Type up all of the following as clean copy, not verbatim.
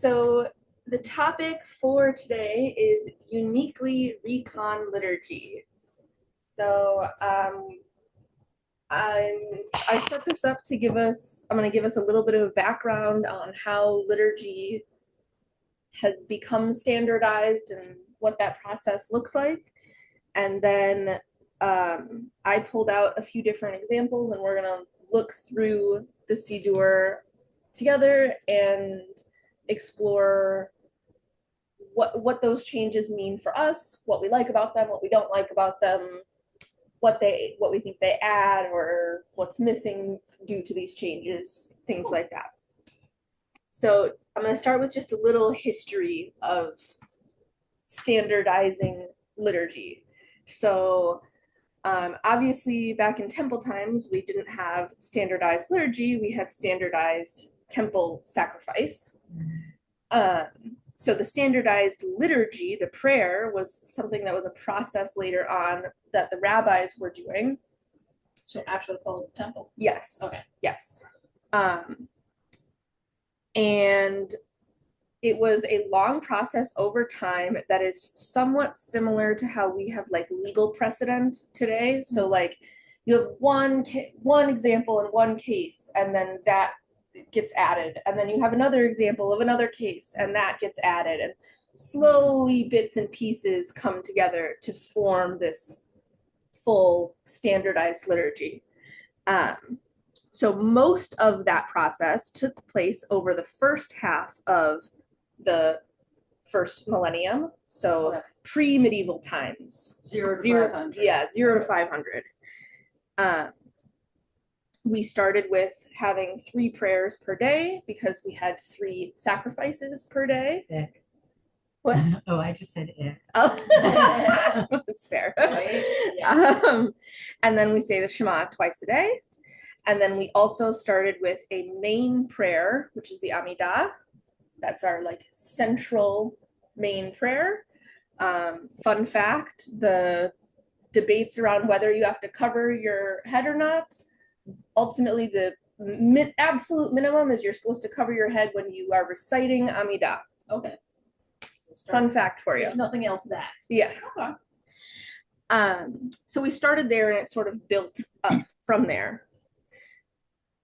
So the topic for today is uniquely Recon liturgy. So I set this up to I'm going to give us a little bit of background on how liturgy has become standardized and what that process looks like. And then I pulled out a few different examples, and we're going to look through the Siddur together and explore what those changes mean for us, what we like about them, what we don't like about them, what we think they add, or what's missing due to these changes, things like that. So I'm going to start with just a little history of standardizing liturgy. So obviously, back in temple times, we didn't have standardized liturgy. We had standardized temple sacrifice. So the standardized liturgy, the prayer, was something that was a process later on that the rabbis were doing. So after the fall of the temple? Yes. Okay. Yes. And it was a long process over time that is somewhat similar to how we have like legal precedent today. So like you have one example in one case, and then that gets added, and then you have another example of another case, and that gets added, and slowly bits and pieces come together to form this full standardized liturgy. So most of that process took place over the first half of the first millennium, so pre-medieval times. 0 to 500. Yeah, 0 to 500. We started with having 3 prayers per day because we had 3 sacrifices per day. Ick. What? Oh, I just said ick. Oh, that's fair. Right? Yeah. And then we say the Shema twice a day. And then we also started with a main prayer, which is the Amidah. That's our like central main prayer. Fun fact, the debates around whether you have to cover your head or not, ultimately the absolute minimum is you're supposed to cover your head when you are reciting Amidah. Okay. Fun fact for you. If nothing else, that. Yeah. Okay. So we started there, and it sort of built up from there.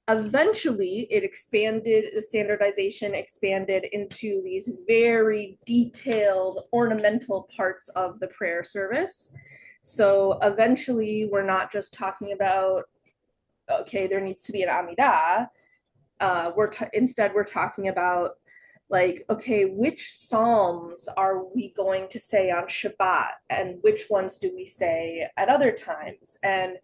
Eventually, the standardization expanded into these very detailed ornamental parts of the prayer service. So eventually, we're not just talking about, okay, there needs to be an Amidah. Instead, we're talking about, like, okay, which psalms are we going to say on Shabbat, and which ones do we say at other times, and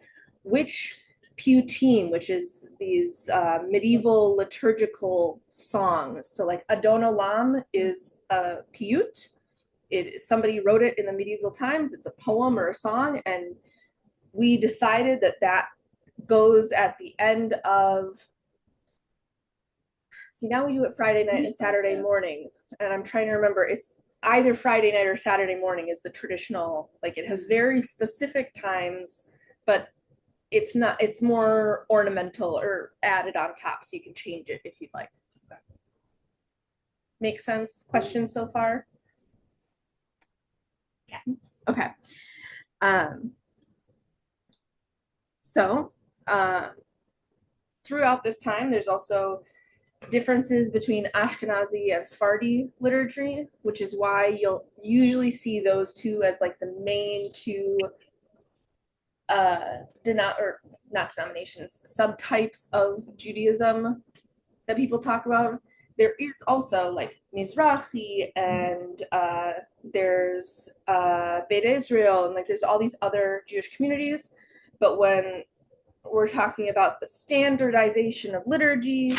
which Piyutim, which is these medieval liturgical songs. So like Adon Olam is a piyut. Somebody wrote it in the medieval times. It's a poem or a song, and we decided that goes at the end of. See, now we do it Friday night and Saturday morning, and I'm trying to remember. It's either Friday night or Saturday morning is the traditional. Like it has very specific times, but it's more ornamental or added on top, so you can change it if you'd like. Okay. Make sense? Questions so far? Yeah. Okay. So throughout this time, there's also differences between Ashkenazi and Sephardi liturgy, which is why you'll usually see those two as like the main two not denominations, subtypes of Judaism that people talk about. There is also like Mizrahi, and there's Beta Israel, and like there's all these other Jewish communities. But when we're talking about the standardization of liturgy,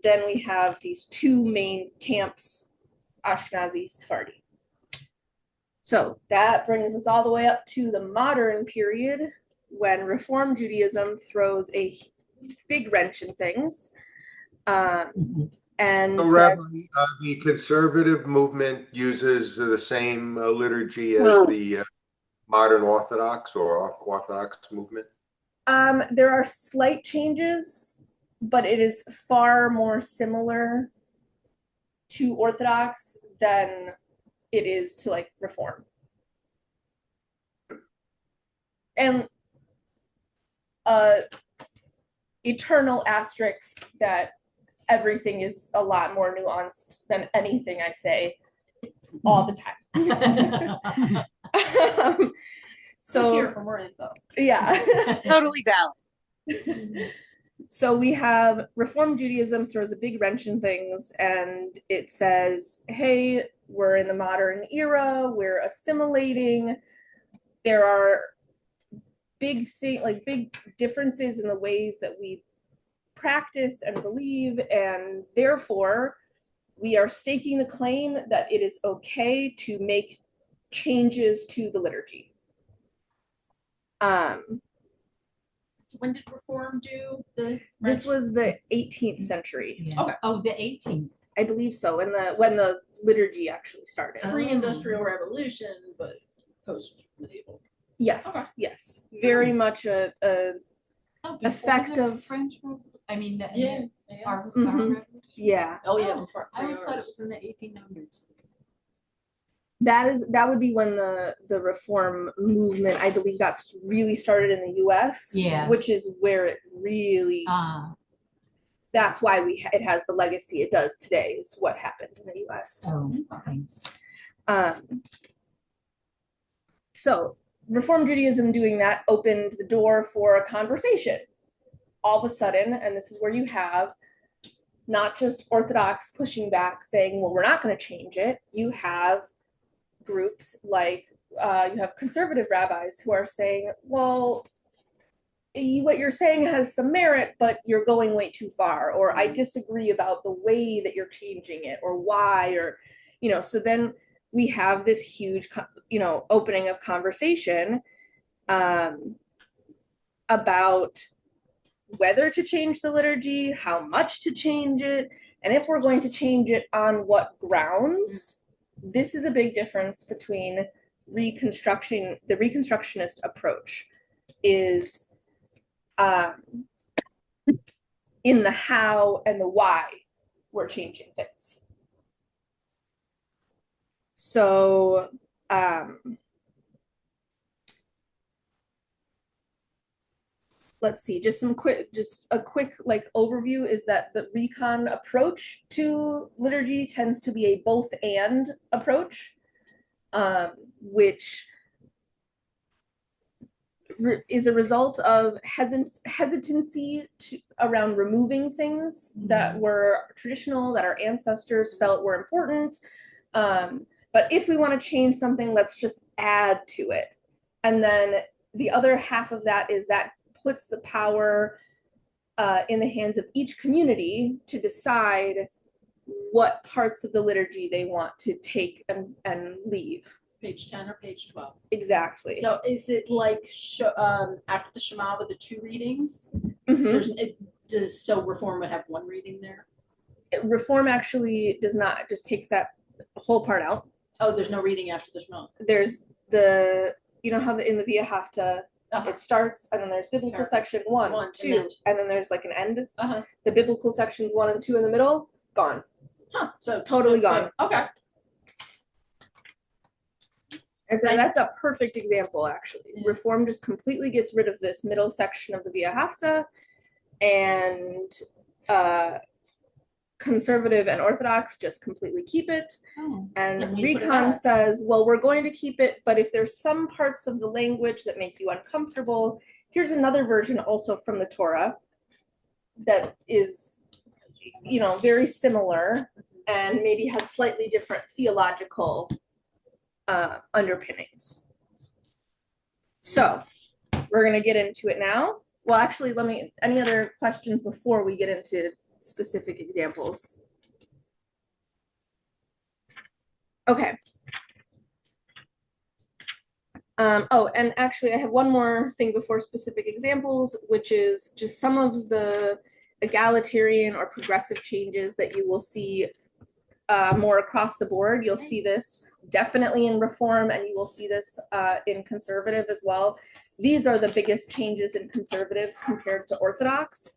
then we have these 2 main camps, Ashkenazi, Sephardi. So that brings us all the way up to the modern period, when Reform Judaism throws a big wrench in things. And so, Rabbi, the conservative movement uses the same liturgy as the modern Orthodox or Orthodox movement? There are slight changes, but it is far more similar to Orthodox than it is to like Reform. And eternal asterisk that everything is a lot more nuanced than anything I say all the time. So here So for more info. yeah. Totally valid. So we have Reform Judaism throws a big wrench in things, and it says, hey, we're in the modern era, we're assimilating, there are big differences in the ways that we practice and believe, and therefore we are staking the claim that it is okay to make changes to the liturgy. When did Reform do the? This was the 18th century. Yeah. Okay. Oh, the 18th. I believe so, when the liturgy actually started. Pre-industrial revolution, but post-medieval. Yes, Okay. yes, very much a Oh, before effect the of French. I mean, the, Yeah. our Mhm. revolution. yeah. Oh yeah. Oh, Before I always thought it was in the 1800s. That would be when the Reform movement, I believe, got really started in the U.S. Yeah. which is where it really. That's why it has the legacy it does today. Is what happened in the U.S. Oh, thanks. So Reform Judaism doing that opened the door for a conversation. All of a sudden, and this is where you have not just Orthodox pushing back saying, well, we're not going to change it. You have groups like, you have conservative rabbis who are saying, well, what you're saying has some merit, but you're going way too far, or I disagree about the way that you're changing it, or why, or, so then we have this huge, opening of conversation about whether to change the liturgy, how much to change it, and if we're going to change it on what grounds. This is a big difference between the Reconstructionist approach is in the how and the why we're changing things. So let's see, just a quick like overview is that the Recon approach to liturgy tends to be a both and approach, which is a result of hesitancy around removing things that were traditional, that our ancestors felt were important. But if we want to change something, let's just add to it. And then the other half of that is that puts the power in the hands of each community to decide what parts of the liturgy they want to take and leave. Page 10 or page 12. Exactly. So is it like after the Shema with the two readings? Mm-hmm. So Reform would have one reading there? Reform actually does not, just takes that whole part out. Oh, there's no reading after the Shema. There's how in the Via Hafta, it starts and then there's biblical section 1, 2, and then there's like an end. The biblical sections 1 and 2 in the middle, gone. So totally gone. Okay. And so that's a perfect example, actually. Yeah. Reform just completely gets rid of this middle section of the Via Hafta, and conservative and Orthodox just completely keep it. And Recon says, well, we're going to keep it, but if there's some parts of the language that make you uncomfortable, here's another version also from the Torah that is, very similar and maybe has slightly different theological underpinnings. So we're going to get into it now. Well, actually, any other questions before we get into specific examples? Okay. And actually I have one more thing before specific examples, which is just some of the egalitarian or progressive changes that you will see more across the board. You'll see this definitely in Reform, and you will see this in conservative as well. These are the biggest changes in conservative compared to Orthodox,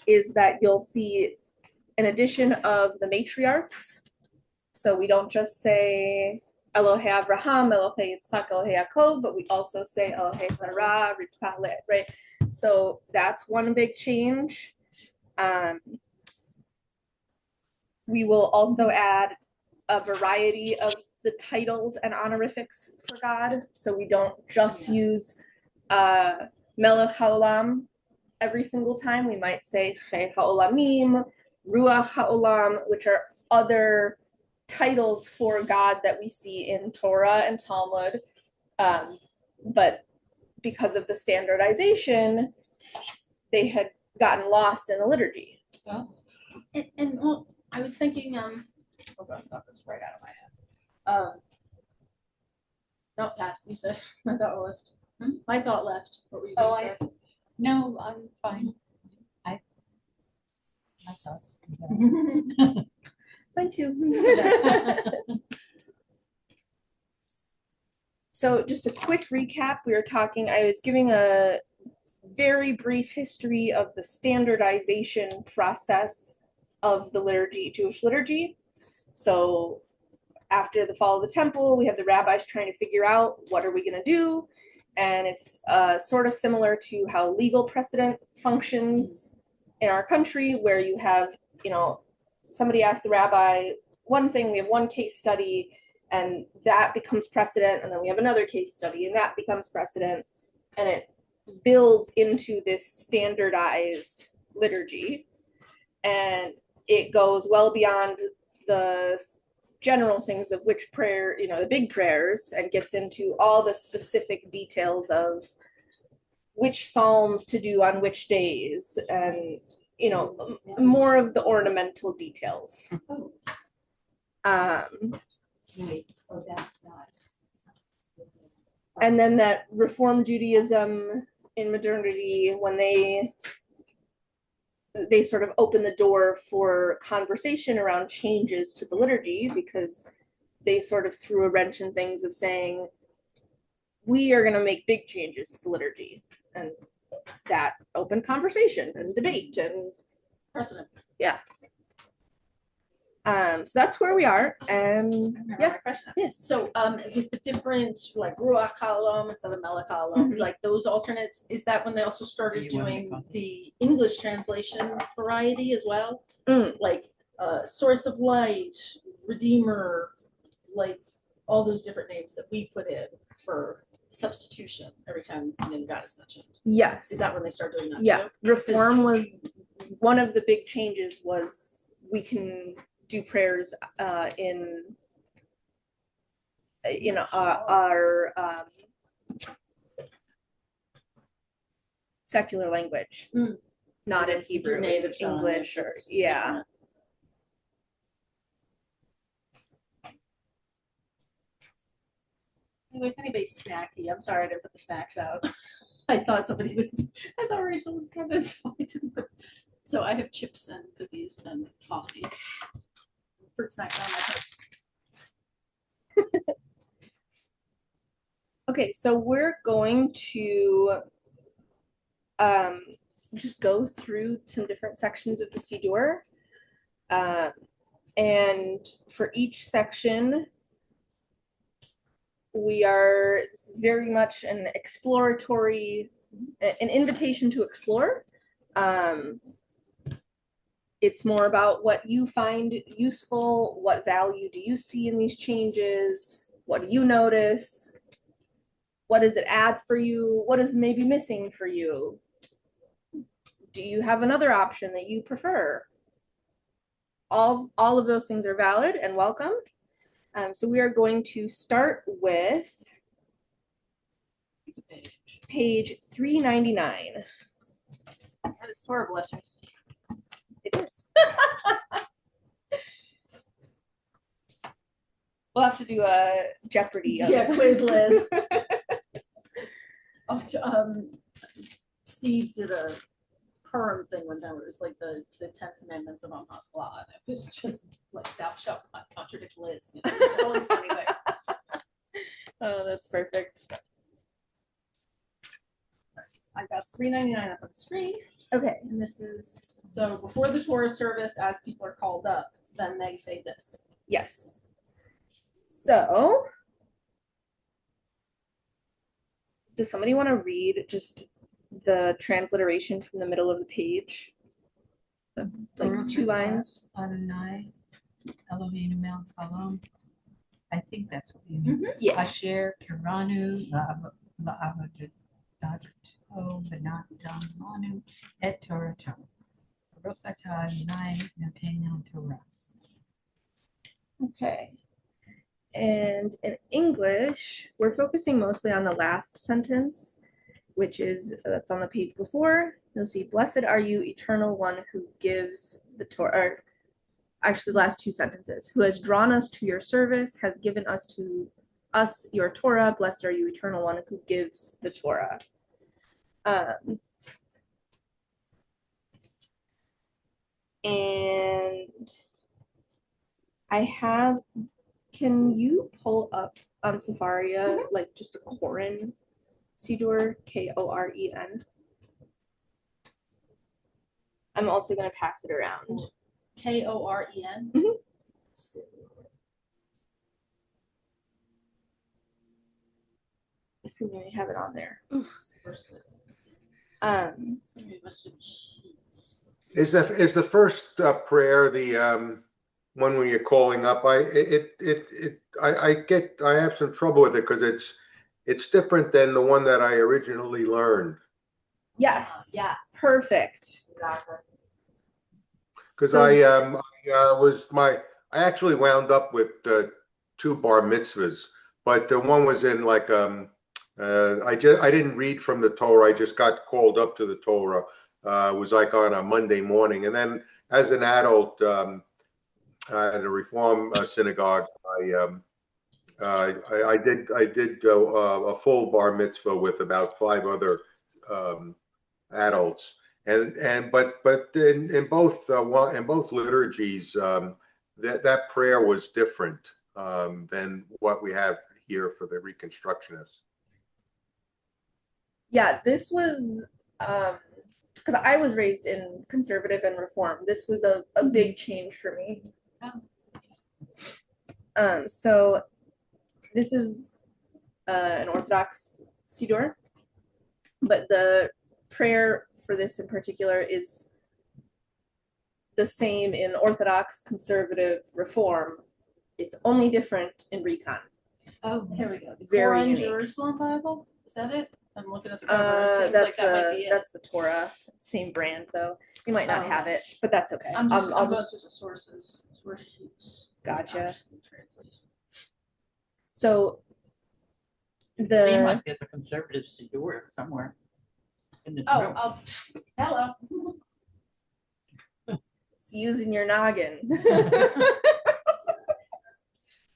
is that you'll see an addition of the matriarchs So we don't just say Elohe Avraham, Elohe Yitzchak, Elohe Yaakov, but we also say Elohe Sarah, Rivka, Leah, right? So that's one big change. We will also add a variety of the titles and honorifics for God. So we don't just use Melech HaOlam every single time. We might say Chei HaOlamim, Ruach HaOlam, which are other titles for God that we see in Torah and Talmud. But because of the standardization, they had gotten lost in the liturgy. Oh, And well, I was thinking, oh gosh, that was right out of my head. No, pass, you said, my thought left. My thought left. What were you Oh, gonna say? no, I'm fine. My thoughts. Mine too. So just a quick recap, I was giving a very brief history of the standardization process of the liturgy, Jewish liturgy. So after the fall of the temple, we have the rabbis trying to figure out what are we going to do. And it's sort of similar to how legal precedent functions in our country, where you have, somebody asks the rabbi one thing, we have one case study, and that becomes precedent, and then we have another case study, and that becomes precedent, and it builds into this standardized liturgy. And it goes well beyond the general things of which prayer, the big prayers, and gets into all the specific details of which psalms to do on which days, and more of the ornamental details. And then that Reform Judaism in modernity, when they sort of open the door for conversation around changes to the liturgy, because they sort of threw a wrench in things of saying, we are going to make big changes to the liturgy. And that opened conversation and debate and Precedent. Yeah. So that's where we are. And Yeah. My question. Yes. So with the different like Ruach HaOlam instead of Melech HaOlam, like those alternates, is that when they also started doing the English translation variety as well? Like Source of Light, Redeemer, like all those different names that we put in for substitution every time the name of God is mentioned. Yes. Is that when they started doing that Yeah. too? Reform was one of the big changes, was we can do prayers in our secular language, not in Hebrew, native English, or yeah. Anyway, if anybody's snacky, I'm sorry I didn't put the snacks out. I thought Rachel was coming, so I didn't put. So I have chips and cookies and coffee. Fruit snacks on my plate. Okay, so we're going to just go through some different sections of the Siddur. And for each section, this is very much an exploratory, an invitation to explore. It's more about what you find useful, what value do you see in these changes, what do you notice, what does it add for you, what is maybe missing for you, do you have another option that you prefer? All of those things are valid and welcome. So we are going to start with page 399. That is horrible, Esther. It is. We'll have to do a Jeopardy. Quiz list. Steve did a Purim thing one time where it was like the 10 commandments of Haskalah, and it was just like thou shalt not contradict Liz. All these funny ways. Oh, that's perfect. I got 399 up on the screen. Okay. And this is so before the Torah service, as people are called up, then they say this. Yes. So, does somebody want to read just the transliteration from the middle of the page? Like 2 lines. Adonai, Eloheinu melech haolam. I think that's what you mean. Yeah. Asher kiranu la'avodato v'natan lanu et Torato. Baruch atah Adonai notenu Torah. Okay. And in English, we're focusing mostly on the last sentence, which is that's on the page before. You'll see, "Blessed are you, eternal one who gives the Torah." Or actually, the last 2 sentences. "Who has drawn us to your service, has given us to us your Torah. Blessed are you, eternal one who gives the Torah." And I have. Can you pull up on Safaria like just a Koren Siddur, Koren? I'm also going to pass it around. Koren. Assuming I have it on there. Is the first prayer the one when you're calling up? I have some trouble with it because it's different than the one that I originally learned. Yes. Yeah. Perfect. Exactly. Because So- I actually wound up with 2 bar mitzvahs, but the one was in like I didn't read from the Torah. I just got called up to the Torah. It was like on a Monday morning, and then as an adult at a Reform synagogue, I did a full bar mitzvah with about 5 other adults, but in both liturgies, that prayer was different than what we have here for the Reconstructionists. Yeah, this was because I was raised in conservative and reform. This was a big change for me. So this is an Orthodox Siddur, but the prayer for this in particular is the same in Orthodox, conservative, reform. It's only different in Recon. Oh, here we go. The Very Koran unique. Jerusalem Bible. Is that it? I'm looking at the cover. It seems like that might be it. That's the Torah. Same brand though. You might not have it, but that's okay. I'm just I'll going just to the source sheets. Gotcha. Translation. So Seems the like there's a conservative Siddur somewhere in the Oh, room. hello. it's using your noggin.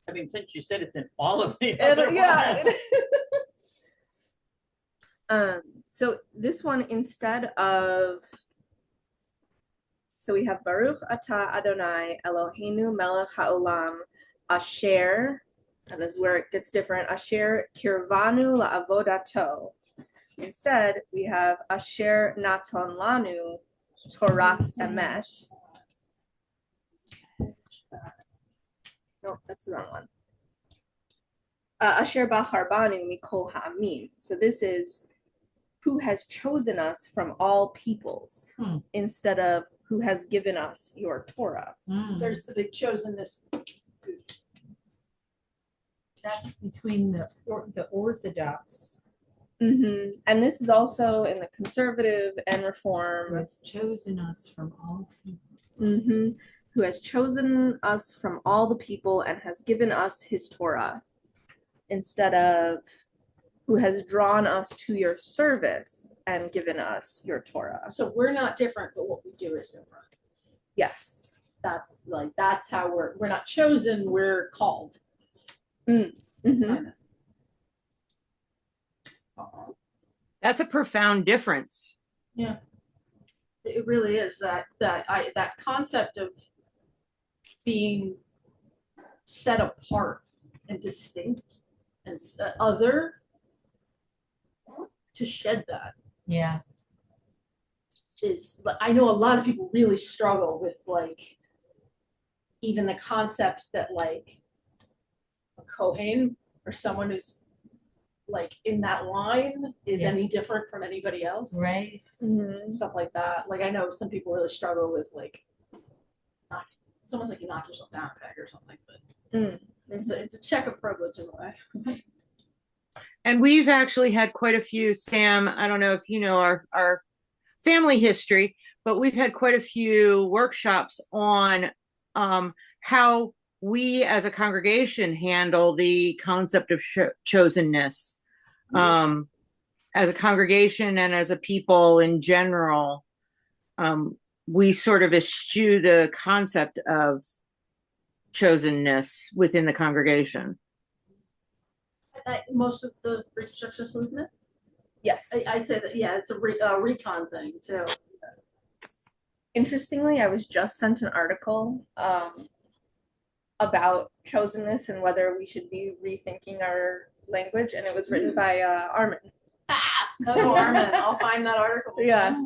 I mean, since you said it's in all of the other Yeah. ones. So this one instead of so we have Baruch Atah Adonai Eloheinu Melech Haolam Asher, and this is where it gets different. Asher Kirvanu La'avodato. Instead, we have Asher Naton Lanu Torat Emet. No, that's the wrong one. Asher Bacharbanu Mikol Ha'amim. So this is who has chosen us from all peoples instead of who has given us your Torah. There's the big chosenness. That's between the Orthodox And this is also in the conservative and who reform. has chosen us from all people. Who has chosen us from all the people and has given us his Torah instead of who has drawn us to your service and given us your Torah. So we're not different, but what we do is different. Yes. That's how we're not chosen, we're called. That's a profound difference. Yeah. It really is that concept of being set apart and distinct and other, to shed that Yeah. is, I know a lot of people really struggle with like even the concept that like a Kohen or someone who's like in that line is any different from anybody else. Right. And stuff like that. Like I know some people really struggle with like, it's almost like you knock yourself down a peg or something, but it's a check of privilege in a way. And we've actually had quite a few, Sam, I don't know if you know our family history, but we've had quite a few workshops on how we as a congregation handle the concept of chosenness. As a congregation and as a people in general, we sort of eschew the concept of chosenness within the congregation. Most of the Reconstructionist movement? Yes. I'd say that, yeah, it's a Recon thing too. Interestingly, I was just sent an article about chosenness and whether we should be rethinking our language, and it was written by Armin. Oh, Armin, I'll find that article. Yeah.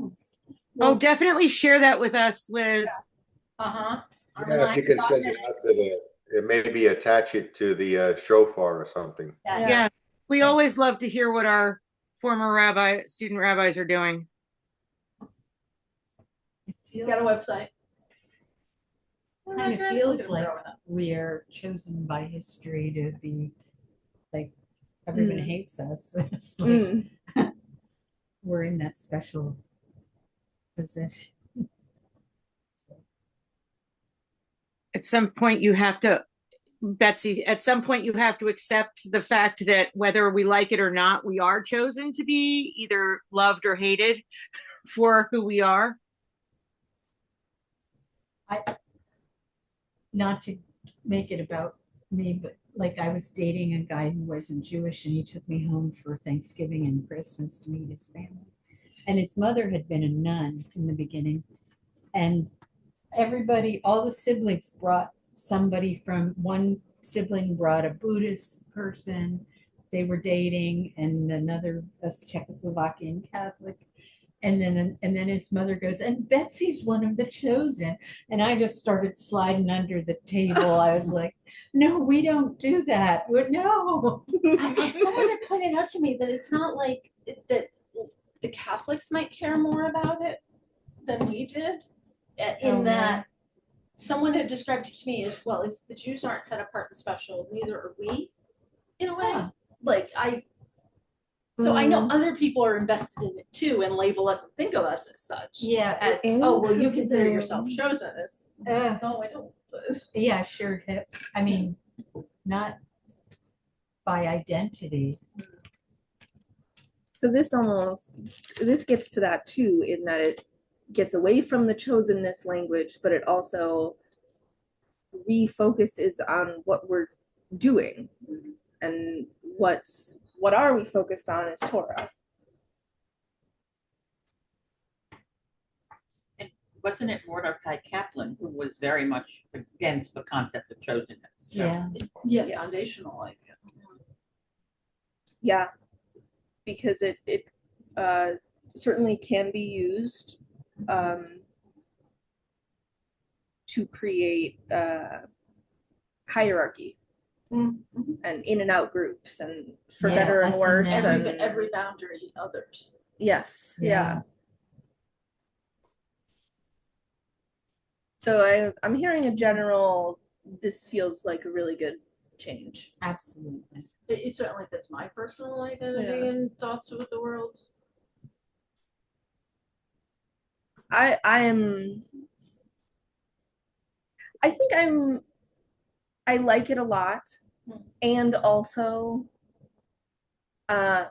Oh, definitely share that with us, Liz. Uh-huh. Yeah, if you can send it out to maybe attach it to the shofar or something. Yeah. We always love to hear what our former student rabbis are doing. He's got a website. Kind of feels like we're chosen by history to be like everyone hates us. It's like we're in that special position. At some point you have to, Betsy, at some point you have to accept the fact that whether we like it or not, we are chosen to be either loved or hated for who we are. Not to make it about me, but like I was dating a guy who wasn't Jewish, and he took me home for Thanksgiving and Christmas to meet his family. And his mother had been a nun in the beginning. And everybody, all the siblings brought somebody from, one sibling brought a Buddhist person they were dating, and another a Czechoslovakian Catholic. And then his mother goes, and Betsy's one of the chosen. And I just started sliding under the table. I was like, no, we don't do that. No. Someone had pointed out to me that it's not like that the Catholics might care more about it than we did. That someone had described it to me as, well, if the Jews aren't set apart and special, neither are we, in a way. Huh. Like I know other people are invested in it too and label us and think of us as such. Yeah. As, oh, well, you consider yourself chosen as, no, I don't. But. Yeah, sure. I mean, not by identity. So this gets to that too, in that it gets away from the chosenness language, but it also refocuses on what we're doing, and what are we focused on is Torah. And wasn't it Mordecai Kaplan who was very much against the concept of chosenness? Yeah. Yeah, Yes. foundational, like. Yeah, because it certainly can be used to create hierarchy and in and out groups, and for Yeah, better and us and worse. them. And, Every boundary, others. yes, Yeah. yeah. So I'm hearing a general, this feels like a really good change. Absolutely. It certainly fits my personal identity and thoughts with the world. I like it a lot, and also I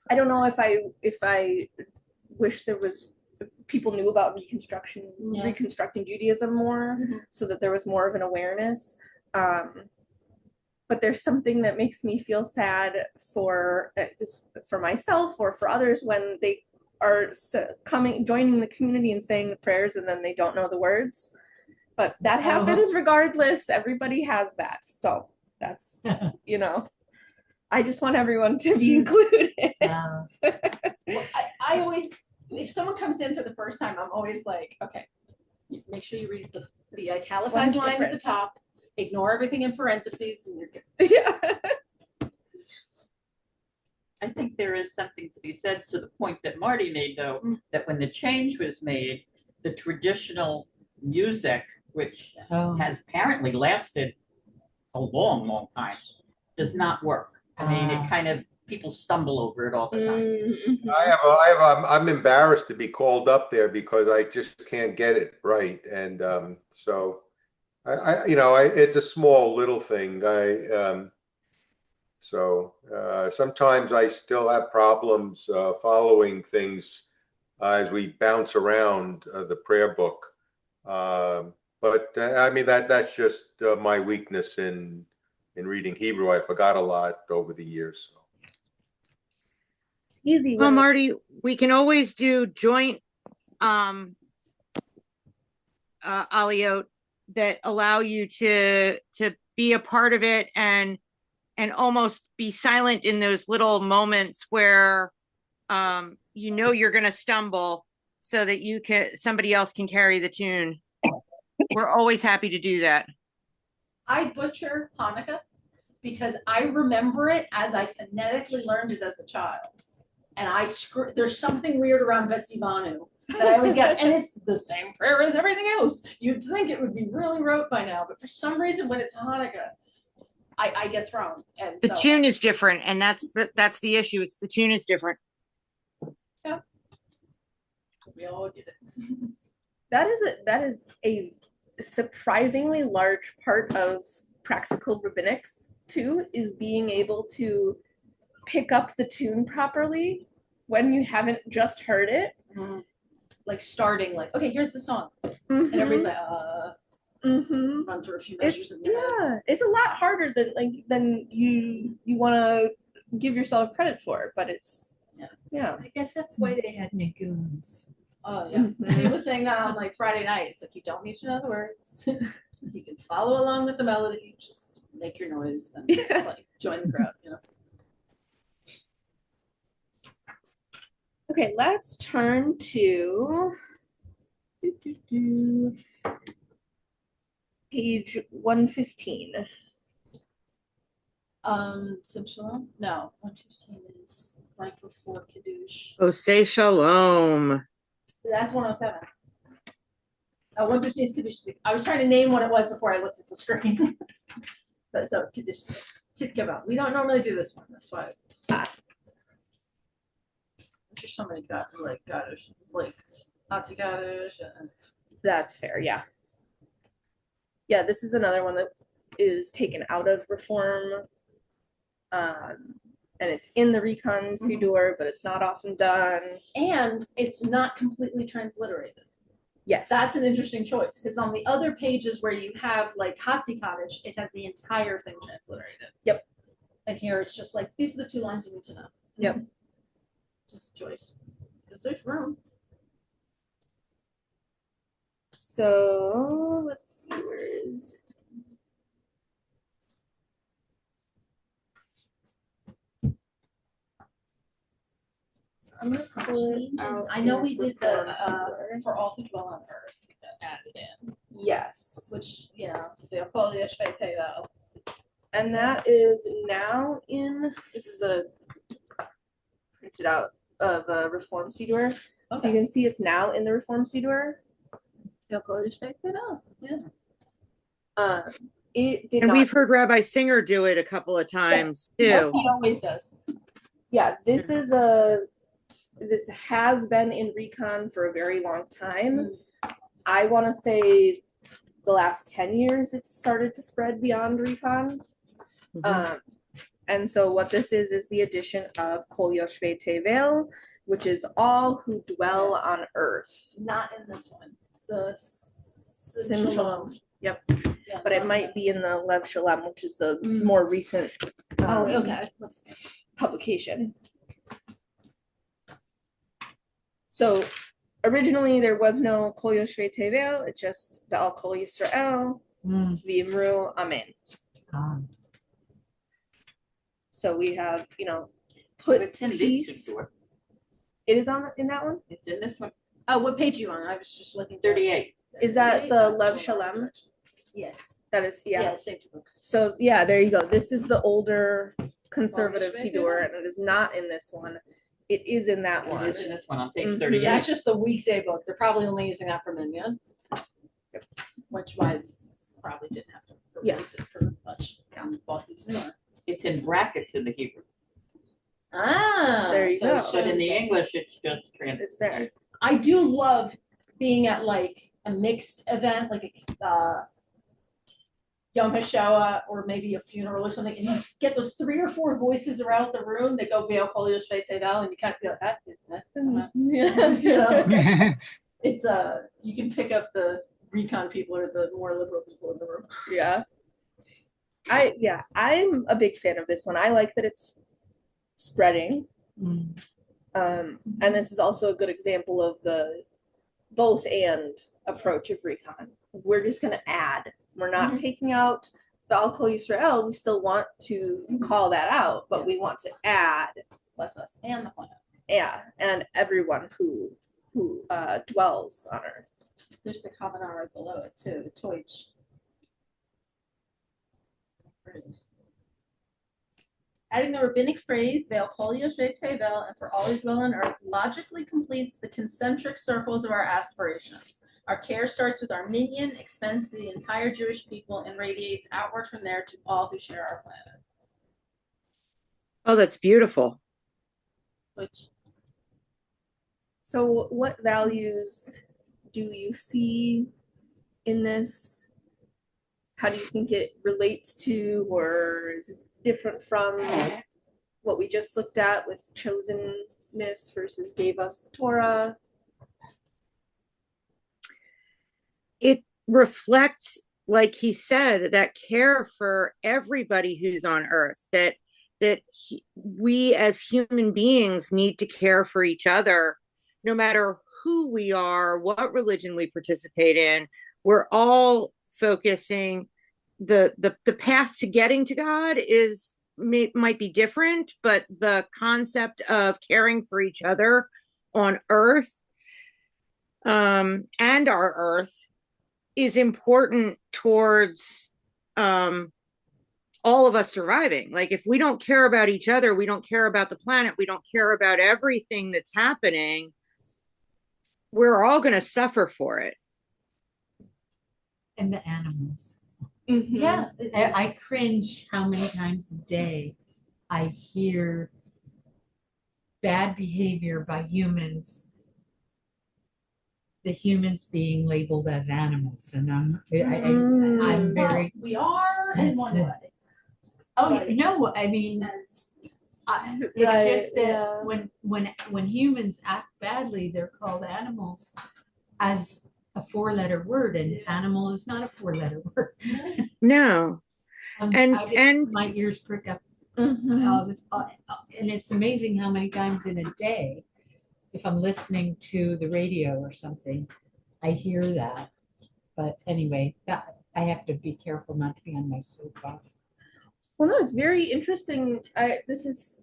don't know if I wish there was people knew about reconstructing Judaism more, so that there was more of an awareness. But there's something that makes me feel sad for myself or for others when they are joining the community and saying the prayers, and then they don't know the words. But that happens regardless. Everybody has that. So that's, I just want everyone to be included. Well, I always, if someone comes in for the first time, I'm always like, okay, make sure you read the italicized line at the top. ignore everything in parentheses and you're good. Yeah. I think there is something to be said to the point that Marty made, though, that when the change was made, the traditional music, which has apparently lasted a long, long time, does not work. I mean, it kind of, people stumble over it all the time. Mhm. I'm embarrassed to be called up there because I just can't get it right. And so it's a small little thing. Sometimes I still have problems following things as we bounce around the prayer book. But I mean that's just my weakness in reading Hebrew. I forgot a lot over the years. So. It's easy. Well, Marty, we can always do joint Alliot that allow you to be a part of it and almost be silent in those little moments where you're going to stumble so that somebody else can carry the tune. We're always happy to do that. I butcher Hanukkah because I remember it as I phonetically learned it as a child. And there's something weird around Betsy Banu that I always get. And it's the same prayer as everything else. You'd think it would be really rote by now, but for some reason when it's Hanukkah, I get thrown. And the tune is different, and that's the issue. It's the tune is different. Yeah. We all get it. That is a surprisingly large part of practical rabbinics too, is being able to pick up the tune properly when you haven't just heard it. Mm-hmm. Like starting, like, okay, here's the song. Mm-hmm. And everybody's like, run through a few measures in there. Yeah, it's a lot harder than you want to give yourself credit for, but it's yeah. I guess that's why they had Nagoons. Oh yeah, he was saying that on like Friday night. It's like you don't need to know the words. You can follow along with the melody. Just make your noise and like join the crowd. Okay, let's turn to page 115. Shalom? No, 115 is right before Kiddush. Oseh Shalom. That's 107. 115 is Kiddush. I was trying to name what it was before I looked at the screen. But so Kiddush Titkava. We don't normally do this one. That's why. There's so many Kaddish, like Hati Kaddish. That's fair, yeah. Yeah, this is another one that is taken out of Reform. And it's in the Recon Siddur, but it's not often done. And it's not completely transliterated. Yes. That's an interesting choice, because on the other pages where you have like Hatzi Kaddish, it has the entire thing transliterated. Yep. And here it's just like, these are the 2 lines you need to know. Yep. Just a choice, because there's room. So let's see, where is I'm gonna put, I know we did the for all who dwell on earth added in. Yes. Which, the Kol Yoshvei Tevel. And that is now this is a printed out of a Reform Siddur. Okay. So you can see it's now in the Reform Siddur. Kol Yoshvei Tevel. Yeah. It did and not. We've heard Rabbi Singer do it a couple of times too. He always does. Yeah, this has been in Recon for a very long time. I want to say the last 10 years it's started to spread beyond Recon. And so what this is the addition of Kol Yoshvei Tevel, which is all who dwell on earth. Not in this one. It's a Sim Shalom. Yep. Yeah, but it might be in the Lev Shalom, which is the more recent publication. So originally there was no Kol Yoshvei Tevel, it's just Ba'al Kol Yisrael, V'imru Amen. So we have, put peace. It is in that one? It's in this one. Oh, what page are you on? I was just looking. 38. Is that the Lev Shalom? Yes. That is, yeah. Same two books. So yeah, there you go. This is the older conservative Well, Siddur, and it is not in this one. It is in that one. It is in this one on page Mhm. 38. That's just the weekday book. They're probably only using that for Minyan, which I probably didn't have to replace it for much. Bought these newer. It's in brackets in the Hebrew. Ah, There you go. But in the English, it's just translated. It's there. I do love being at like a mixed event, like a Yom HaShoah or maybe a funeral or something, and you get those 3 or 4 voices around the room that go Ve'al Kol Yoshvei Tevel, and you kind of feel like Yeah. It's you can pick up the Recon people or the more liberal people in the room. Yeah. I'm a big fan of this one. I like that it's spreading. And this is also a good example of the both and approach of Recon. We're just going to add. We're not taking out the Al Kol Yisrael. We still want to call that out, but we want to add Bless us and the planet. Yeah, and everyone who dwells on earth. There's the Kavanah right below it too. Toich. Adding the rabbinic phrase Ve'al Kol Yoshvei Tevel and for all who dwell on earth logically completes the concentric circles of our aspirations. Our care starts with our minyan, extends to the entire Jewish people, and radiates outward from there to all who share our planet. Oh, that's beautiful. So what values do you see in this? How do you think it relates to or is different from what we just looked at with chosenness versus gave us the Torah? It reflects, like he said, that care for everybody who's on earth, that we as human beings need to care for each other, no matter who we are, what religion we participate in. We're all focusing the path to getting to God might be different, but the concept of caring for each other on earth and our earth is important towards all of us surviving. Like if we don't care about each other, we don't care about the planet, we don't care about everything that's happening, we're all going to suffer for it. And the animals. Mm-hmm. Yeah. I cringe how many times a day I hear bad behavior by humans, the humans being labeled as animals, and I'm very we are in one sensitive. way. Oh Right. no, I mean, it's Right, just that yeah. when humans act badly, they're called animals as a 4-letter word, and animal is not a 4-letter word. No. And my ears prick up. Mm-hmm. And it's amazing how many times in a day, if I'm listening to the radio or something, I hear that. But anyway, that I have to be careful not to be on my soapbox. Well, no, it's very interesting. This is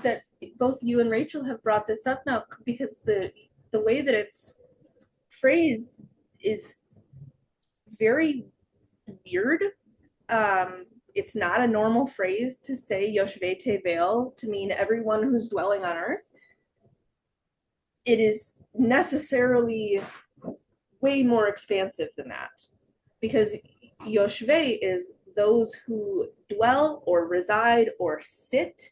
that both you and Rachel have brought this up now because the way that it's phrased is very weird. It's not a normal phrase to say Yoshvei Tevel to mean everyone who's dwelling on earth. It is necessarily way more expansive than that because Yoshvei is those who dwell or reside or sit.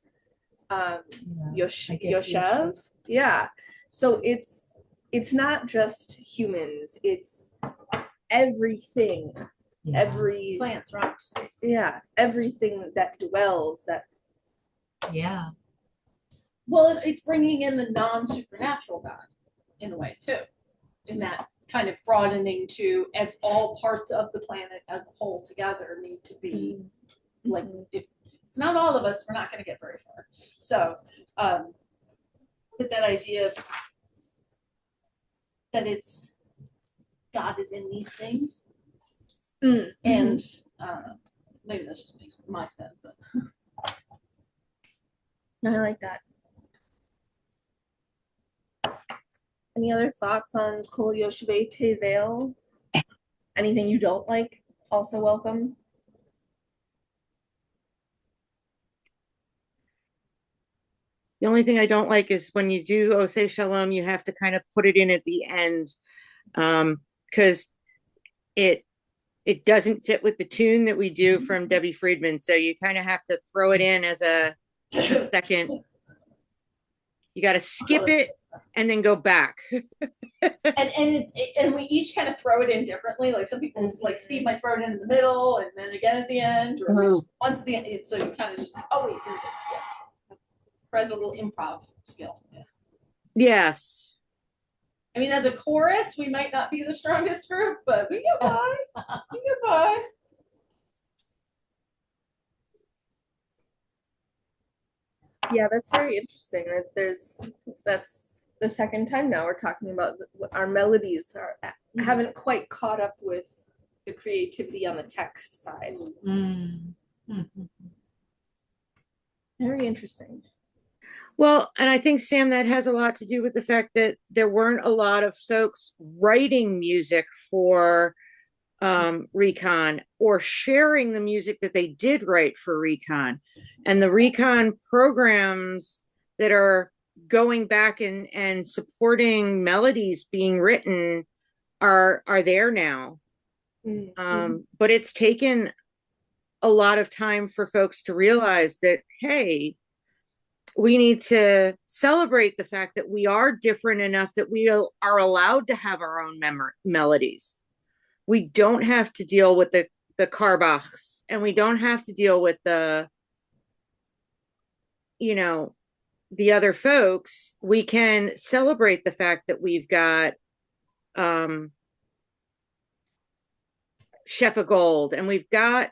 Yoshev. Yeah. So it's not just humans, it's everything. Yeah. Every Plants, rocks. Yeah, everything that dwells, that Yeah. Well, it's bringing in the non-supernatural God in a way too, in that kind of broadening to all parts of the planet as a whole together need to be like, if it's not all of us, we're not going to get very far. So, but that idea of that it's God is in these things, and maybe that's just makes my spin, but I like that. Any other thoughts on Kol Yoshvei Tevel? Anything you don't like? Also welcome. The only thing I don't like is when you do Oseh Shalom, you have to kind of put it in at the end, because it doesn't fit with the tune that we do from Debbie Friedman. So you kind of have to throw it in as a second. You got to skip it and then go back. and we each kind of throw it in differently. Like some people, like Steve might throw it in the middle and then again at the end, or once at the end. So you kind of just, oh wait, here it is. Yeah. Has a little improv skill. Yeah. Yes. I mean, as a chorus, we might not be the strongest group, but we get by. We get by. Yeah, that's very interesting. That's the second time now we're talking about our melodies haven't quite caught up with the creativity on the text side. Very interesting. Well, and I think, Sam, that has a lot to do with the fact that there weren't a lot of folks writing music for Recon or sharing the music that they did write for Recon. And the Recon programs that are going back and supporting melodies being written are there now. But it's taken a lot of time for folks to realize that, hey, we need to celebrate the fact that we are different enough that we are allowed to have our own melodies. We don't have to deal with the Karbachs, and we don't have to deal with the other folks. We can celebrate the fact that we've got Shefa Gold, and we've got,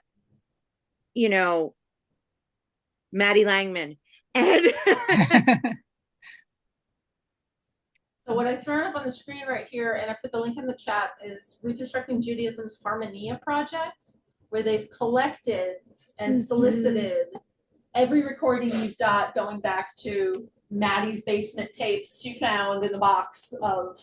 Maddie Langman. And so what I've thrown up on the screen right here, and I put the link in the chat, is Reconstructing Judaism's Harmonia Project, where they've collected and solicited every recording you've got going back to Maddie's basement tapes she found in the box of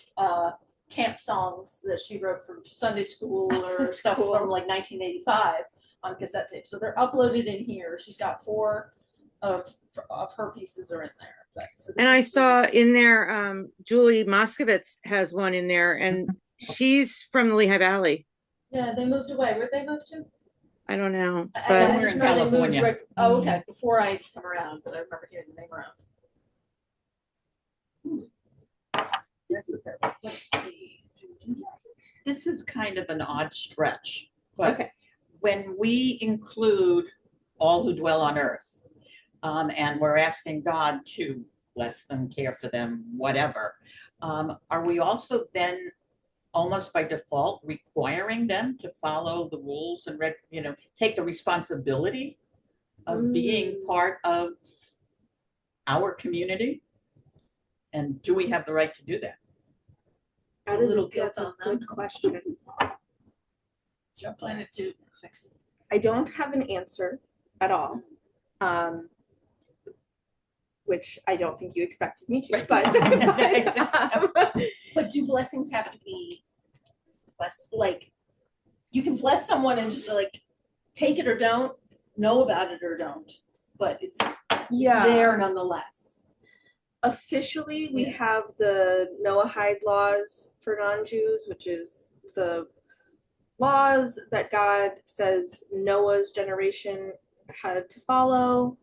camp songs that she wrote for Sunday school or stuff from like 1985 on cassette tape. So they're uploaded in here. She's got 4 of her pieces are in there. And I saw in there, Julie Moskovitz has one in there, and she's from the Lehigh Valley. Yeah, they moved away. Where'd they move to? I don't know. But somewhere in California. Okay, before I come around, but I remember hearing the name around. This is kind of an odd stretch, but when we include all who dwell on earth, and we're asking God to bless them, care for them, whatever, are we also then almost by default requiring them to follow the rules and take the responsibility of being part of our community? And do we have the right to do that? That's a good question. It's your planet to fix it. I don't have an answer at all. Which I don't think you expected me to, but do blessings have to be blessed? Like, you can bless someone and just like take it or don't, know about it or don't, but it's there nonetheless. Officially, we have the Noahide laws for non-Jews, which is the laws that God says Noah's generation had to follow.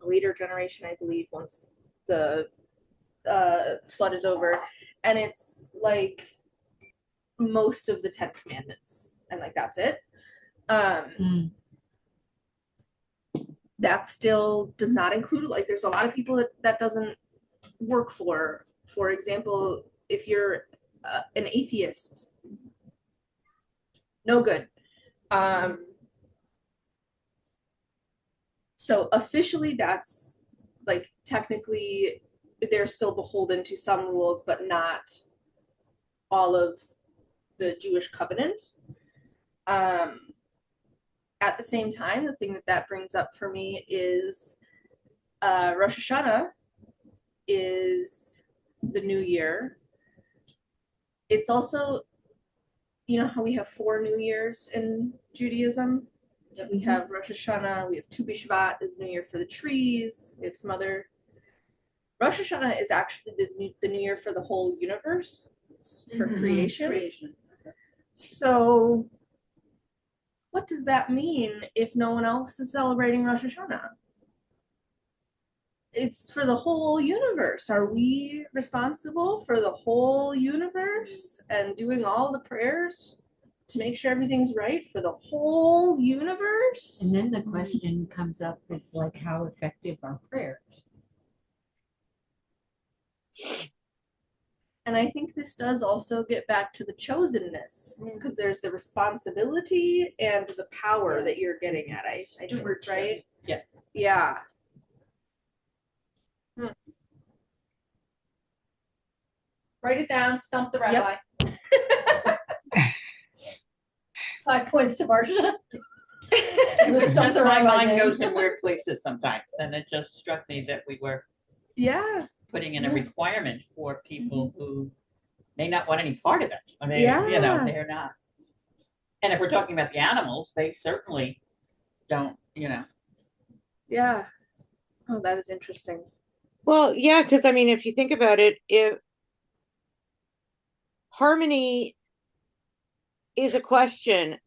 Later generation, I believe, once the flood is over, and it's like most of the 10 commandments, and like that's it. That still does not include, like, there's a lot of people that doesn't work for. For example, if you're an atheist, no good. So officially, that's like technically they're still beholden to some rules, but not all of the Jewish covenant. At the same time, the thing that brings up for me is Rosh Hashanah is the new year. It's also, how we have 4 New Years in Judaism? We have Rosh Hashanah, we have Tu B'Shvat is New Year for the trees, we have some other Rosh Hashanah is actually the new year for the whole universe, for creation. So what does that mean if no one else is celebrating Rosh Hashanah? It's for the whole universe. Are we responsible for the whole universe and doing all the prayers to make sure everything's right for the whole universe? And then the question comes up is like, how effective are prayers? And I think this does also get back to the chosenness, because there's the responsibility and the power that you're getting at. I think, right? Yeah. Yeah. Write it down, stump the rabbi. Yep. 5 points to Marcia. Just my mind goes in weird places sometimes, and it just struck me that we were putting in a requirement for people who may not want any part of it. I mean, you know, they're not. And if we're talking about the animals, they certainly don't, you know. Yeah. Oh, that is interesting. Well, yeah, because I mean, if you think about it, if harmony is a question,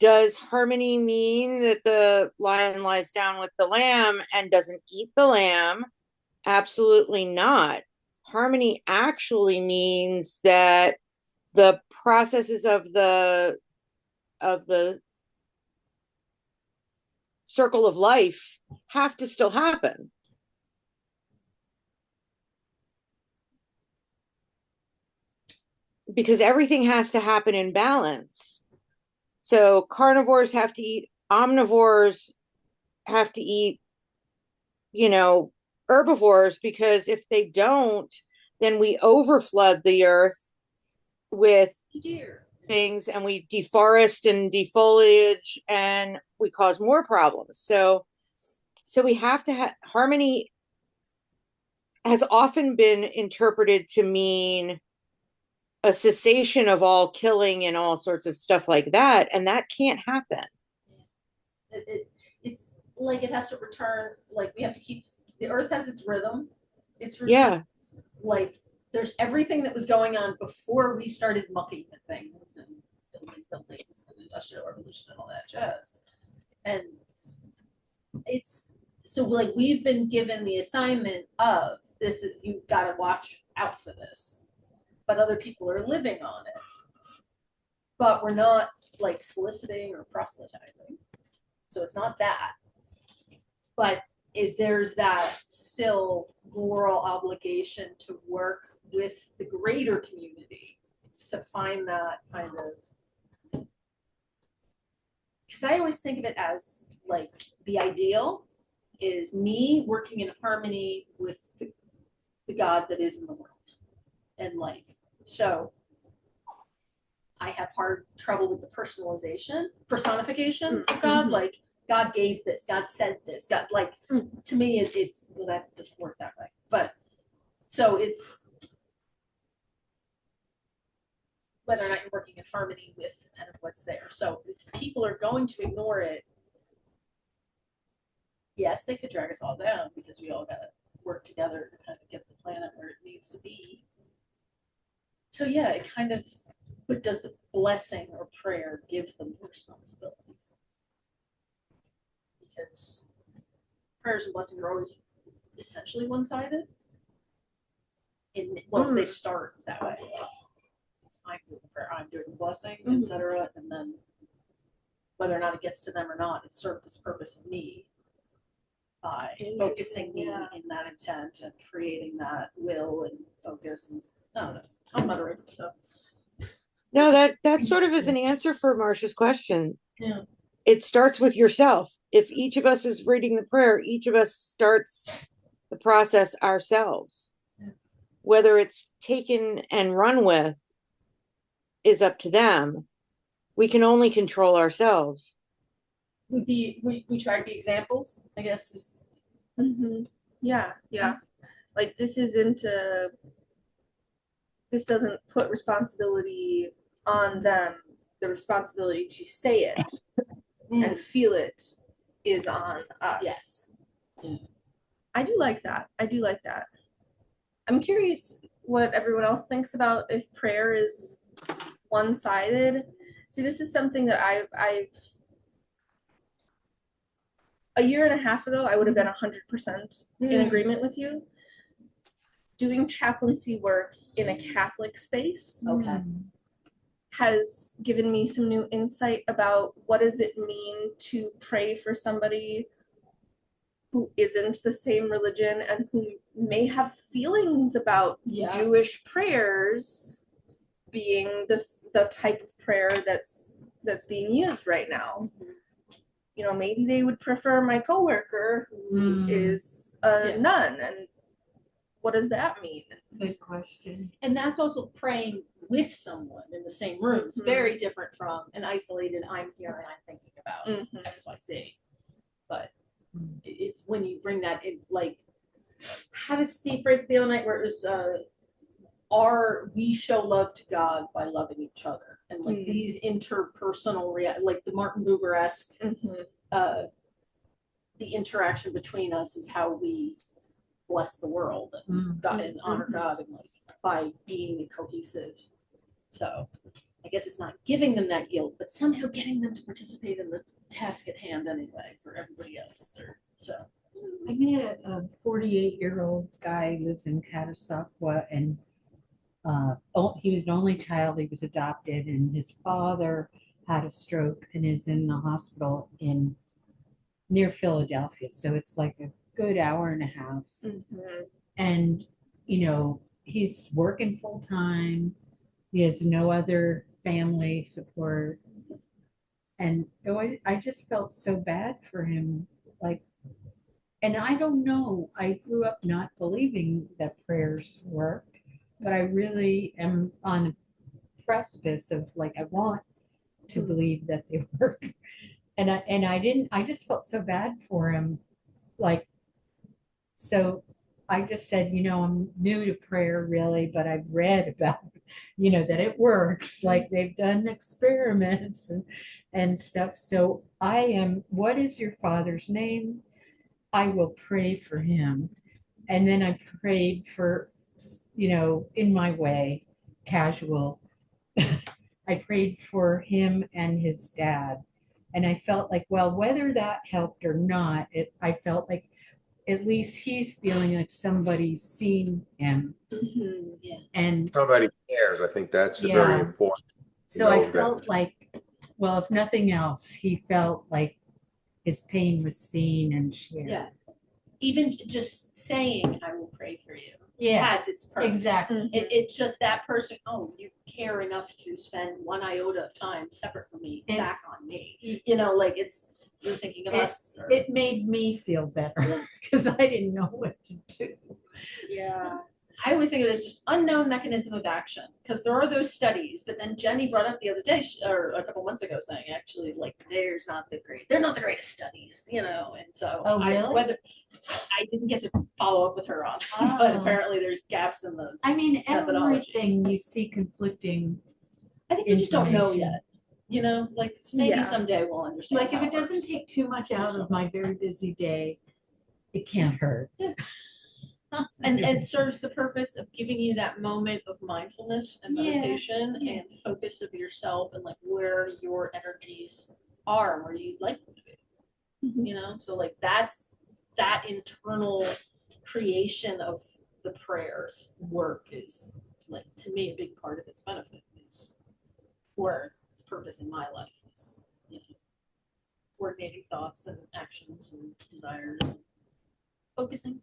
does harmony mean that the lion lies down with the lamb and doesn't eat the lamb? Absolutely not. Harmony actually means that the processes of the circle of life have to still happen. Because everything has to happen in balance. So carnivores have to eat, omnivores have to eat, you know, herbivores, because if they don't, then we overflood the earth with things and we deforest and defoliage and we cause more problems. So we have to have harmony has often been interpreted to mean a cessation of all killing and all sorts of stuff like that, and that can't happen. It's like it has to return, like we have to keep, the earth has its rhythm, its routine. Yeah. Like there's everything that was going on before we started mucking with things and building buildings and industrial revolution and all that jazz. And it's so like we've been given the assignment of this, you've got to watch out for this, but other people are living on it, but we're not like soliciting or proselytizing, so it's not that. But if there's that still moral obligation to work with the greater community to find that kind of, because I always think of it as like the ideal is me working in harmony with the God that is in the world. And like, so I have hard trouble with the personification of God. Like God gave this, God said this, God, like to me it's well, that doesn't work that way. But so it's whether or not you're working in harmony with kind of what's there. So if people are going to ignore it, yes, they could drag us all down because we all got to work together to kind of get the planet where it needs to be. So yeah, it kind of, but does the blessing or prayer give them the responsibility? Because prayers and blessings are always essentially one-sided. Well, they start that way. I'm doing the prayer, I'm doing the blessing, etc. And then whether or not it gets to them or not, it served its purpose in me by focusing me in that intent and creating that will and focus. And I don't know. I'm moderator, so. No, that sort of is an answer for Marcia's question. Yeah. It starts with yourself. If each of us is reading the prayer, each of us starts the process ourselves. Yeah. Whether it's taken and run with is up to them. We can only control ourselves. We try to be examples, I guess. Is Yeah. Like this doesn't put responsibility on them. The responsibility to say it and feel it is on us. Yes. I do like that. I do like that. I'm curious what everyone else thinks about if prayer is one-sided. See, this is something that I've a year and a half ago, I would have been 100% in agreement with you. Doing chaplaincy work in a Catholic space has given me some new insight about what does it mean to pray for somebody who isn't the same religion and who may have feelings about Jewish prayers being the type of prayer that's being used right now. You know, maybe they would prefer my coworker who is a nun, and what does that mean? Good question. And that's also praying with someone in the same room. It's very different from an isolated, I'm here and I'm thinking about XYZ. But it's when you bring that in, like, how did Steve phrase it the other night where it was, we show love to God by loving each other. And like these interpersonal, like the Martin Buber-esque, the interaction between us is how we bless the world and God and honor God and like by being cohesive. So I guess it's not giving them that guilt, but somehow getting them to participate in the task at hand anyway for everybody else. So I met a 48-year-old guy who lives in Catasauqua, and he was an only child. He was adopted, and his father had a stroke and is in the hospital near Philadelphia. So it's like a good hour and a half. And, you know, he's working full time. He has no other family support. And I just felt so bad for him. Like, and I don't know, I grew up not believing that prayers worked, but I really am on a precipice of like, I want to believe that they work. And I just felt so bad for him. Like, so I just said, you know, I'm new to prayer really, but I've read about, you know, that it works. Like they've done experiments and stuff. So what is your father's name? I will pray for him. And then I prayed for, you know, in my way, casual. I prayed for him and his dad. And I felt like, well, whether that helped or not, I felt like at least he's feeling like somebody's seen him. And somebody cares. I think that's very important. So I felt like, well, if nothing else, he felt like his pain was seen and shared. Yeah. Even just saying, I will pray for you. Has its purpose. Exactly. It's just that person, you care enough to spend one iota of time separate from me back on me. You know, like you're thinking of us. It made me feel better because I didn't know what to do. Yeah. I always think of it as just unknown mechanism of action because there are those studies, but then Jenny brought up the other day or a couple months ago saying actually like they're not the greatest studies, you know, and so really? I didn't get to follow up with her on, but apparently there's gaps in those. I mean, everything you see conflicting. I think we just don't know yet. You know, like maybe someday we'll understand. Like if it doesn't take too much out of my very busy day, it can't hurt. Yeah. And serves the purpose of giving you that moment of mindfulness and meditation and focus of yourself and like where your energies are and where you'd like them to be. You know, so like that's that internal creation of the prayers work is like to me a big part of its benefit is for its purpose in my life is, you know, coordinating thoughts and actions and desires and focusing.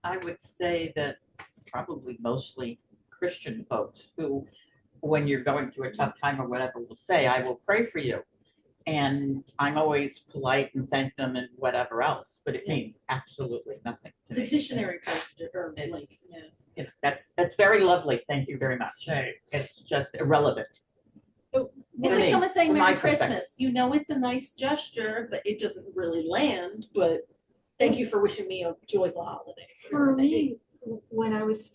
I would say that probably mostly Christian folks who, when you're going through a tough time or whatever, will say, I will pray for you. And I'm always polite and thank them and whatever else, but it means absolutely nothing to me. Petitionary prayer, that's very lovely. Thank you very much. It's just irrelevant. It's like someone saying Merry Christmas. You know, it's a nice gesture, but it doesn't really land. But thank you for wishing me a joyful holiday. For me, when I was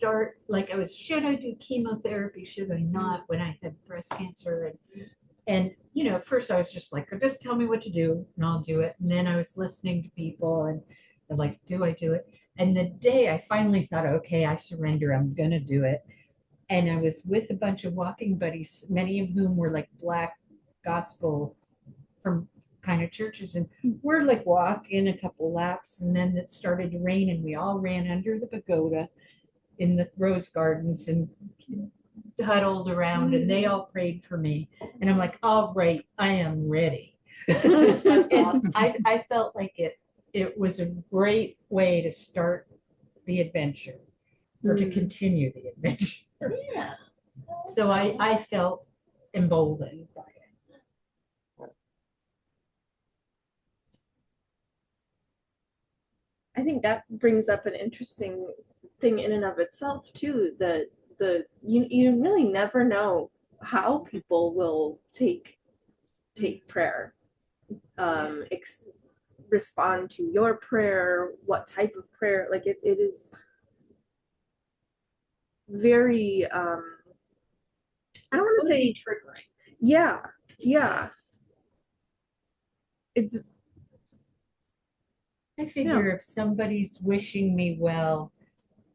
should I do chemotherapy? Should I not? When I had breast cancer, And, you know, at first I was just like, just tell me what to do and I'll do it. And then I was listening to people and they're like, do I do it? And the day I finally thought, okay, I surrender, I'm going to do it. And I was with a bunch of walking buddies, many of whom were like Black gospel from kind of churches. And we're like walking a couple laps. And then it started to rain and we all ran under the pagoda in the rose gardens and huddled around and they all prayed for me. And I'm like, all right, I am ready. And I felt like it was a great way to start the adventure or to continue the adventure. Yeah. So I felt emboldened by it. I think that brings up an interesting thing in and of itself too, that you really never know how people will take prayer, respond to your prayer, what type of prayer. Like it is very I don't want to say triggering. Yeah, it's I figure if somebody's wishing me well,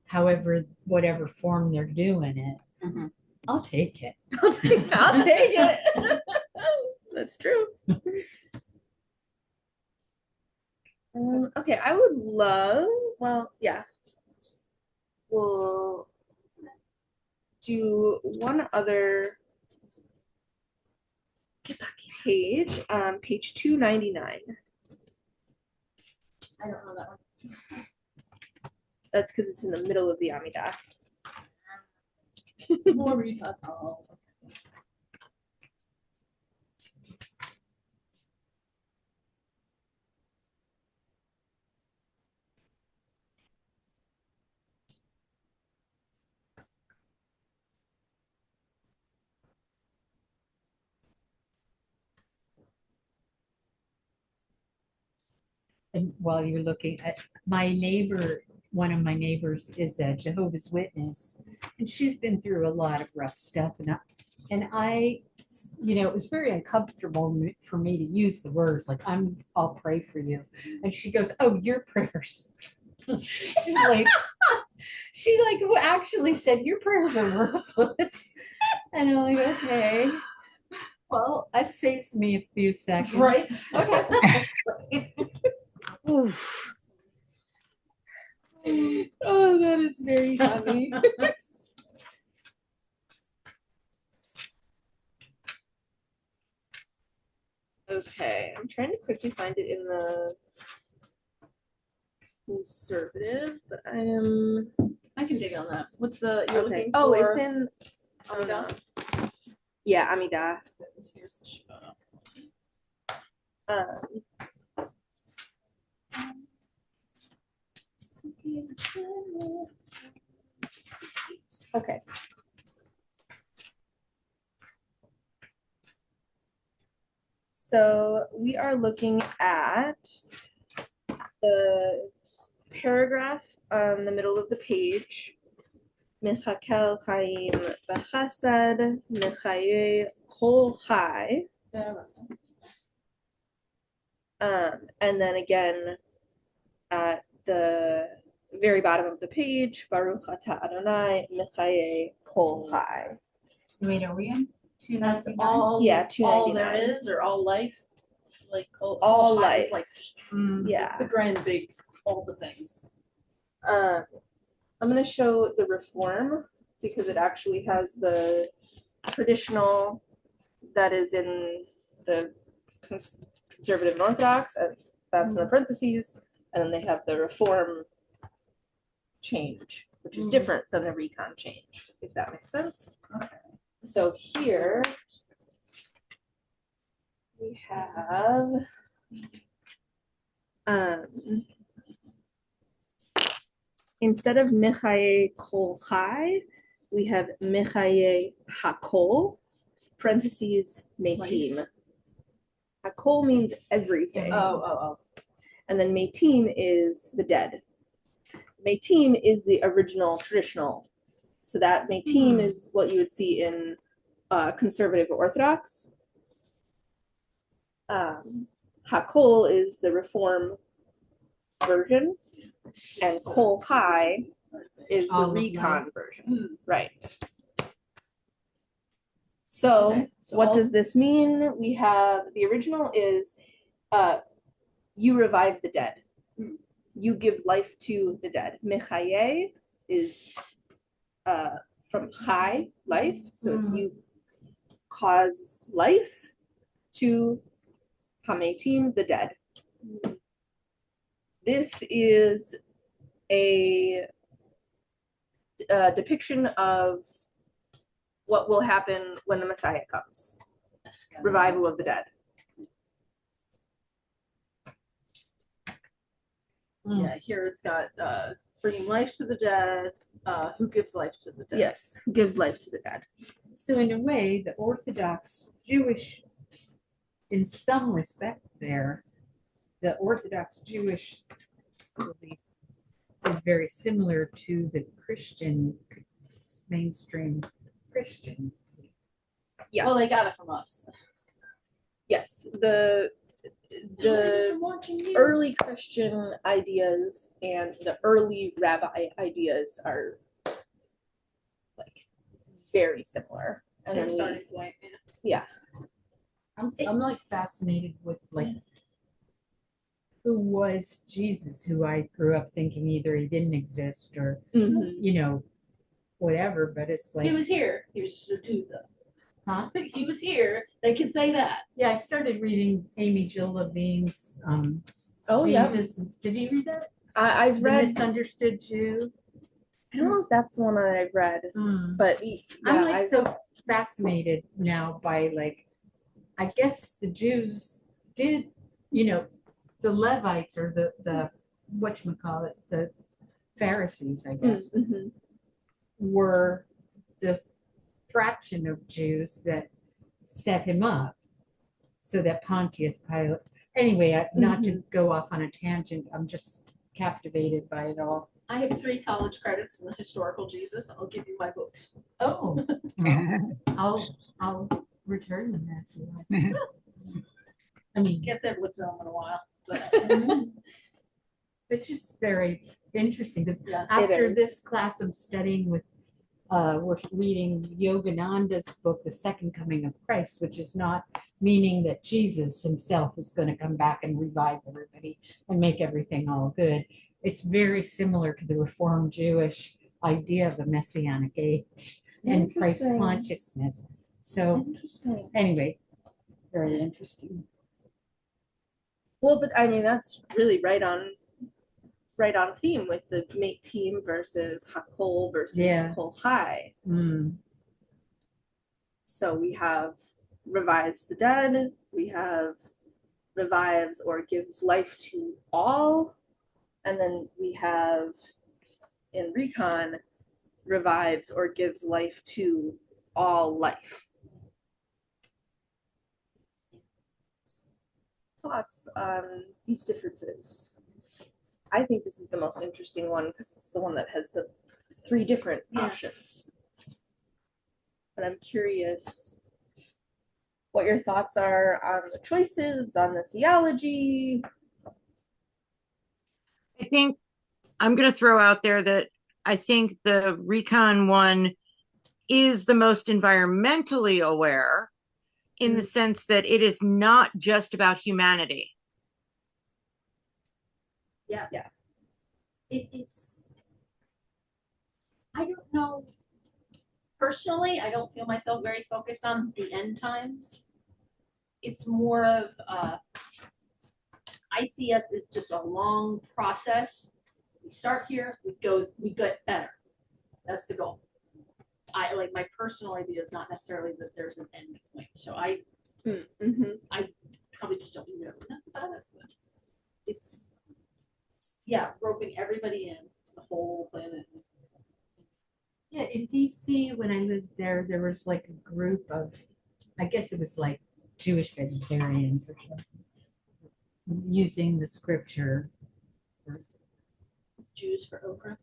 however, whatever form they're doing it, I'll take it. I'll take it. That's true. Okay, I would love, we'll do one other page, page 299. I don't know that one. That's because it's in the middle of the Amidah. More Recon. Oh. And while you're looking at my neighbor, one of my neighbors is a Jehovah's Witness, and she's been through a lot of rough stuff. And I, you know, it was very uncomfortable for me to use the words like I'll pray for you, and she goes, "Oh, your prayers." She's like, she like actually said your prayers are worthless, and I'm like, okay, well, that saves me a few seconds, Right. Okay. Oof. Oh, that is very funny. Okay, I'm trying to quickly find it in the conservative, but I can dig on that. What's the you're okay. looking Oh, for? it's in Amidah? Yeah, Amidah. Here's the show. Okay. So we are looking at the paragraph on the middle of the page. Mechakel Chaim B'Chasad Mechaye Kol Chai. And then again at the very bottom of the page, Baruch Atah Adonai Mechaye Kol Chai. Wait, are we in That's 299? all. Yeah, all there 299. is, or all life, like All life. is like just Yeah. it's the grand big all the things. I'm going to show the reform because it actually has the traditional that is in the conservative and orthodox, and that's in the parentheses, and then they have the reform change, which is different than the recon change, if that makes sense. Okay. So here we have instead of Mechaye Kol Chai, we have Mechaye Hakol, parentheses, Metim. Hakol means everything. Oh. And then Metim is the dead. Metim is the original traditional. So that Metim is what you would see in conservative Orthodox. Hakol is the Reform version, and Kol Kai is the Recon version. Right. So, Okay, so what all- does this mean? We have the original is you revive the dead. You give life to the dead. Mechaye is from chai, life. So it's you cause life to hametim, the dead. This is a depiction of what will happen when the Messiah comes. Revival of the dead. Yeah, here it's got bringing life to the dead. Who gives life to the dead? Yes, who gives life to the dead. So in a way, the Orthodox Jewish, in some respect there, the Orthodox Jewish belief is very similar to the Christian, mainstream Christian. Yes. Well, they got it from us. Yes, the early Christian ideas and the early rabbi ideas are like very similar. And Same then starting point. yeah. I'm like fascinated with like who was Jesus, who I grew up thinking either he didn't exist or you know whatever, but it's like He was here. He was just a dude, though. huh? He was here. They can say that. Yeah, I started reading Amy Jill Levine's Oh yeah. Jesus. Did you read that? I've The read. Misunderstood Jew. I don't know if that's the one that I've read, but yeah, I'm like so fascinated now by like, I guess the Jews did, you know, the Levites or the whatchamacallit, the Pharisees, I guess, were the fraction of Jews that set him up so that Pontius Pilate, anyway, not to go off on a tangent, I'm just captivated by it all. I have 3 college credits in the historical Jesus. I'll give you my books. Oh, I'll return them if you like. I mean, Can't say I've looked at them in a while. But it's just very interesting because Yeah, after this class I'm studying with, we're reading Yogananda's book, The Second Coming of Christ, which is not meaning that Jesus himself is going to come back and revive everybody and make everything all good. It's very similar to the Reformed Jewish idea of the Messianic age and Christ consciousness. So anyway, very interesting. Well, but I mean that's really right on theme with the mate team versus Hakol versus Kol Chai. So we have revives the dead, we have revives or gives life to all, and then we have in Recon revives or gives life to all life. Thoughts on these differences? I think this is the most interesting one because it's the one that has the 3 different options. But I'm curious what your thoughts are on the choices, on the theology. I think I'm going to throw out there that I think the Recon one is the most environmentally aware in the sense that it is not just about humanity. yeah. It's, I don't know. Personally, I don't feel myself very focused on the end times. It's more of, I see us as just a long process. We start here, we get better. That's the goal. I like my personal idea is not necessarily that there's an end point. So I probably just don't know enough about it. But it's roping everybody in to the whole planet. Yeah, in DC when I lived there, there was like a group of, I guess it was like Jewish vegetarians or something, using the scripture. Jews for okra.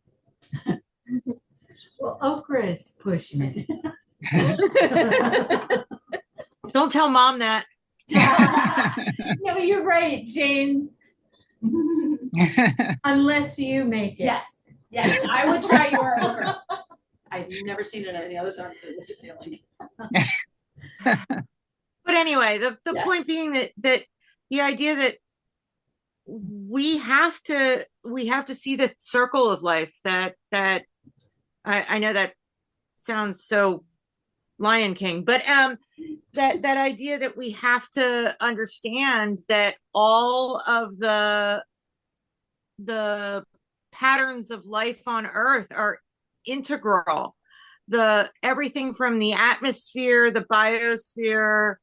Well, okra is pushing it. Don't tell mom that. No, you're right, Jane. Unless you make it. Yes, yes, I would try your order. I've never seen it at any other sort of feeling. But anyway, the Yeah. point being that the idea that we have to see the circle of life, that I know that sounds so Lion King, but that idea that we have to understand that all of the patterns of life on earth are integral. Everything from the atmosphere, the biosphere,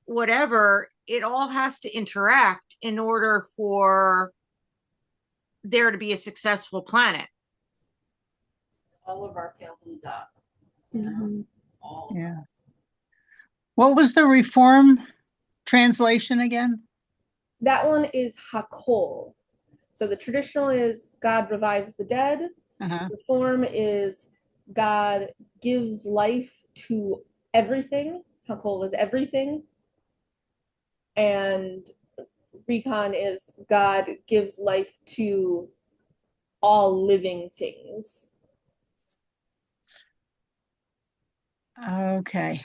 whatever, it all has to interact in order for there to be a successful planet. All of our pale blue dot. All. Yeah. What was the Reform translation again? That one is Hakol. So the traditional is God revives the dead. Reform is God gives life to everything. Hakol is everything. And Recon is God gives life to all living things. Okay.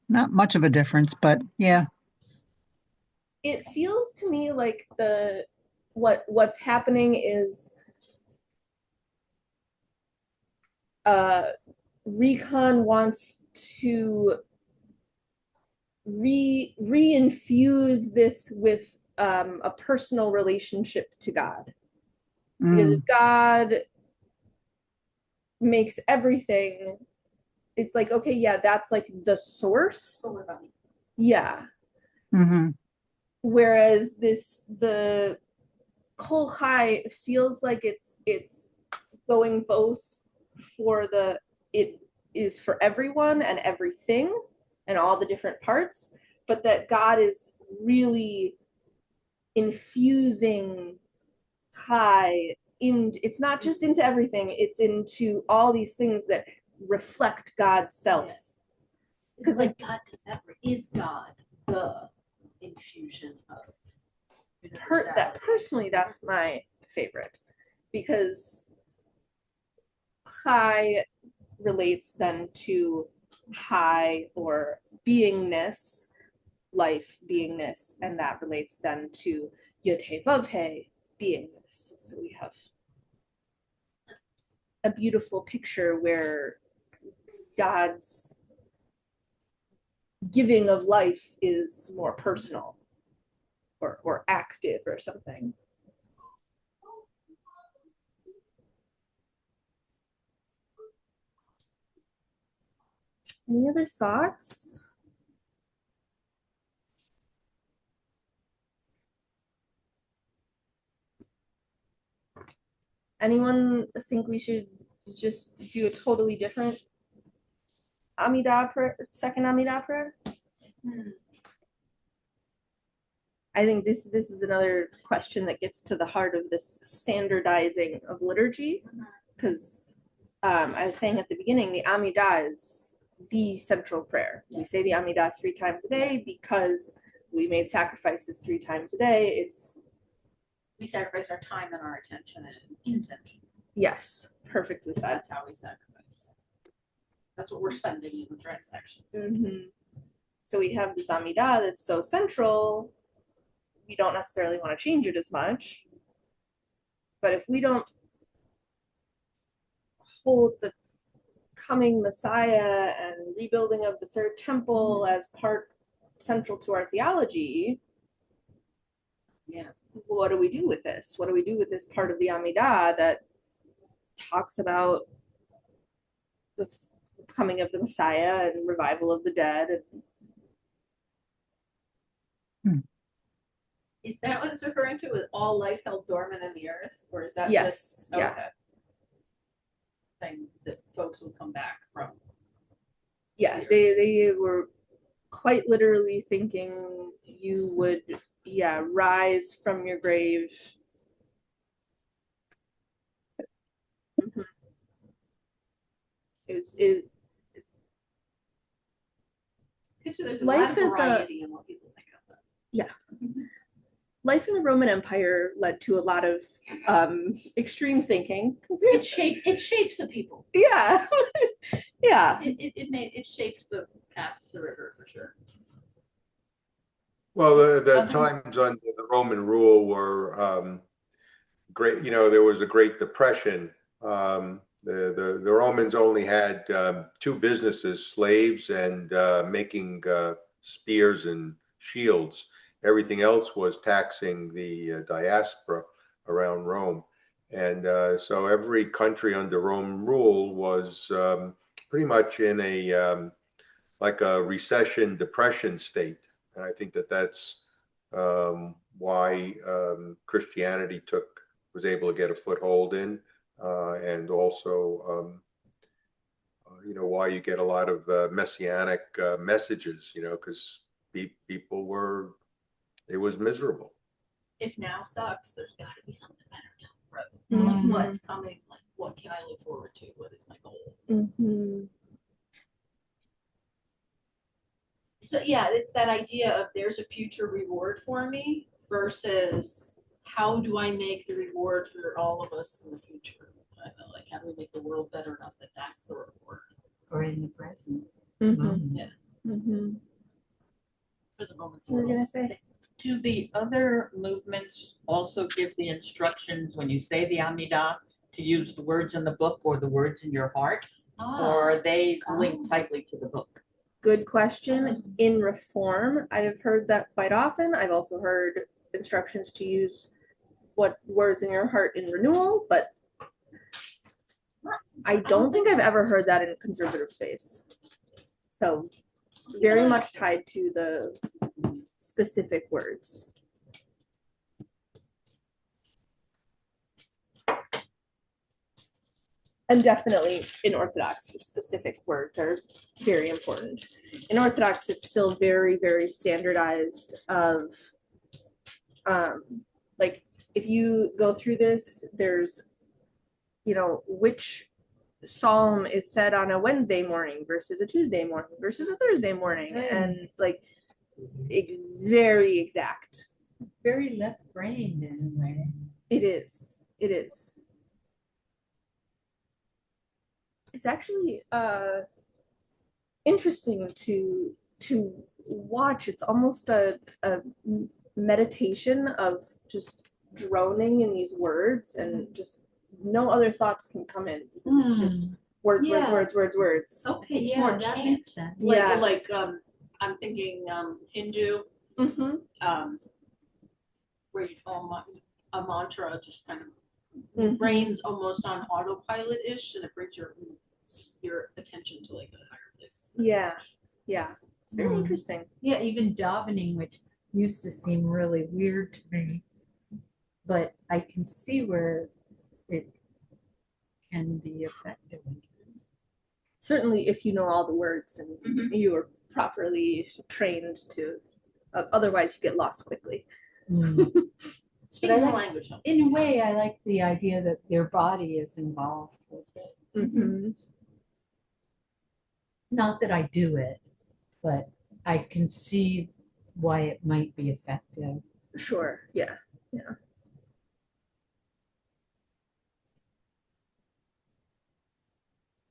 Not much of a difference, but yeah. It feels to me like what's happening is Recon wants to reinfuse this with a personal relationship to God. Because if God makes everything, it's like, okay, yeah, that's like the source. Yeah. Whereas the Kol Chai feels like it's going both for it is for everyone and everything and all the different parts, but that God is really infusing Chai it's not just into everything, it's into all these things that reflect God's self. Because like God does that, is God the infusion of personally, that's my favorite, because Chai relates then to high or beingness, life, beingness, and that relates then to Yod-Heh Vav-Heh, beingness. So we have a beautiful picture where God's giving of life is more personal or active or something. Any other thoughts? Anyone think we should just do a totally different Amidah prayer, second Amidah prayer? I think this is another question that gets to the heart of this standardizing of liturgy, because I was saying at the beginning, the Amidah is the central prayer. We say the Amidah 3 times a day because we made sacrifices 3 times a day. We sacrifice our time and our attention and intention. Yes, perfectly said. That's how we sacrifice. That's what we're spending in the transaction. So we have this Amidah that's so central, we don't necessarily want to change it as much. But if we don't hold the coming Messiah and rebuilding of the third temple as part central to our theology, what do we do with this? What do we do with this part of the Amidah that talks about the coming of the Messiah and revival of the dead? Is that what it's referring to, with all life held dormant in the earth? Or is that yes. just thing that folks will come back from? Yeah, they were quite literally thinking you would rise from your grave. There's a lot of variety in what people think of that. Life in the Roman Empire led to a lot of extreme thinking. It shapes the people. Yeah. Yeah. It shapes the path of the river for sure. Well, the times under the Roman rule were great. You know, there was a Great Depression. The Romans only had two businesses: slaves and making spears and shields. Everything else was taxing the diaspora around Rome. And so every country under Roman rule was pretty much in a like a recession, depression state. And I think that that's why Christianity was able to get a foothold in, and also, you know, why you get a lot of messianic messages, you know, because people were, it was miserable. If now sucks, there's got to be something better down the road. Mhm. Like what's coming? Like what can I look forward to? What is my goal? Mm-hmm. So yeah, it's that idea of there's a future reward for me versus how do I make the reward for all of us in the future? I feel like how do we make the world better enough that that's the reward? Or in the present. Mm-hmm. moment. Yeah. Mm-hmm. For the moments. What were you gonna say? Do the other movements also give the instructions when you say the Amidah to use the words in the book or the words in your heart? Or are they linked tightly to the book? Good question. In Reform, I have heard that quite often. I've also heard instructions to use what words in your heart in Renewal, but I don't think I've ever heard that in conservative space. So very much tied to the specific words. And definitely in Orthodox, the specific words are very important. In Orthodox, it's still very, very standardized of, like, if you go through this, there's, you know, which psalm is said on a Wednesday morning versus a Tuesday morning versus a Thursday morning. And like, it's very exact. Very left-brained in a way. It is. It is. It's actually interesting to watch. It's almost a meditation of just droning in these words, and just no other thoughts can come in because it's just words, Yeah. words. Okay, It's yeah, more that chant. makes sense. like Yes. I'm thinking Hindu, Mm-hmm. where you a mantra just kind of Mhm. brain's almost on autopilot-ish, and it brings your attention to like a higher place. Yeah. Yeah. It's very Mm. interesting. Yeah, even davening, which used to seem really weird to me, but I can see where it can be effective. Certainly, if you know all the words and you are properly trained to, otherwise you get lost quickly. Speaking the like- language helps. In a way, I like the idea that their body is involved with it. Mm-hmm. Not that I do it, but I can see why it might be effective. Sure. Yeah. Yeah.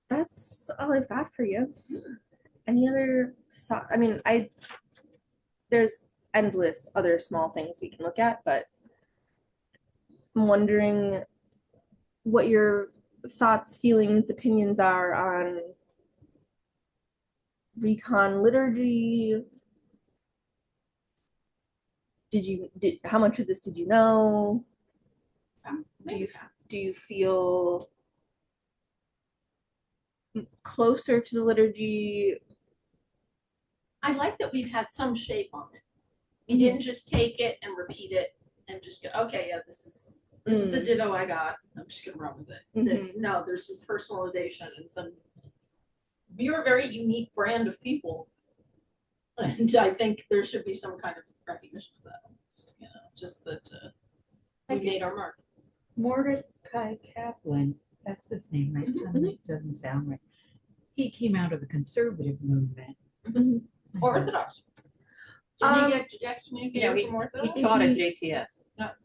That's all I've got for you. Any other thought? I mean, there's endless other small things we can look at, but I'm wondering what your thoughts, feelings, opinions are on Recon liturgy. How much of this did you know? Do you feel closer to the liturgy? I like that we've had some shape on it. We didn't just take it and repeat it and just go, okay, yeah, this is the ditto I got. I'm just gonna run with it. No, there's some personalization and some. You're a very unique brand of people, and I think there should be some kind of recognition of that. You know, just that we made our mark. Mordecai Kaplan, that's his name, right? It doesn't sound right. He came out of the conservative movement. Orthodox. Did he get excommunicated from he Orthodox? taught at JTS.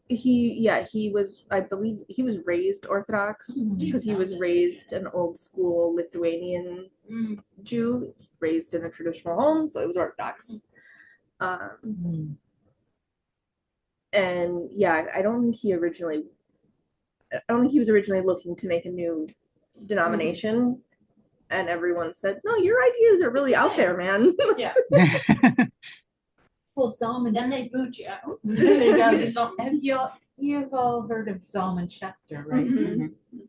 He was, I believe he was raised Orthodox because he was raised an old school Lithuanian Jew, raised in a traditional home, so he was Orthodox. And yeah, I don't think he was originally looking to make a new denomination. And everyone said, no, your ideas are really out there, man. Yeah. Well, Zalman. Then they boot you out. You gotta do something. You've all heard of Zalman Schechter, right?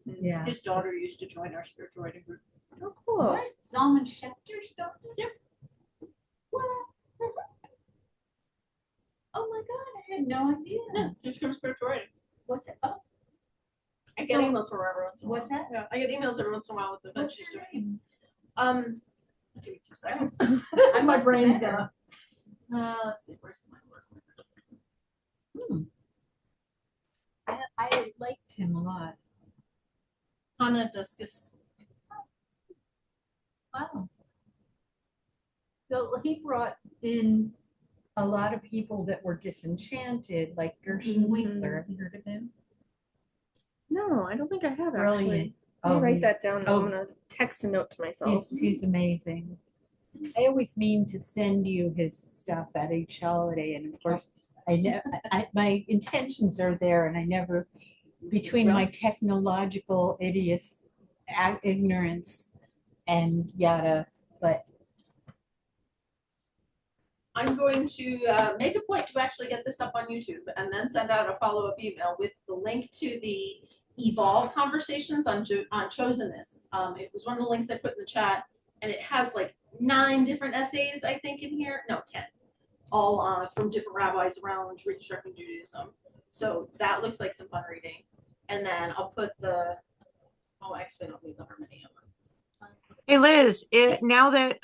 Yeah. His daughter used to join our spiritual writing group. Oh, cool. What? Zalman Schechter's daughter? Yep. What? Oh my God, I had no idea. Yeah, just from spiritual writing. What's it? Oh, I get emails from her every once in a while. what's that? Yeah, I get emails every once in a while with the event she's doing. Give me 2 seconds. My brain's gonna. Let's see, where's my work? I liked him a lot. Hannah Duskus. Wow. So he brought in a lot of people that were disenchanted, like Gershon Winkler. Have you heard of him? No, I don't think I have actually. Brilliant. Let me write that down. oh. I'm gonna text a note to myself. He's amazing. I always mean to send you his stuff at each holiday, and of course, my intentions are there, and I never, between my technological ignorance and yada, but I'm going to make a point to actually get this up on YouTube and then send out a follow-up email with the link to the Evolve conversations on Chosenness. It was one of the links I put in the chat, and it has like 9 different essays, I think, in here. No, 10. All from different rabbis around Reconstructing Judaism. So that looks like some fun reading. And then I'll put actually, I don't need the harmony of them. Hey Liz, now that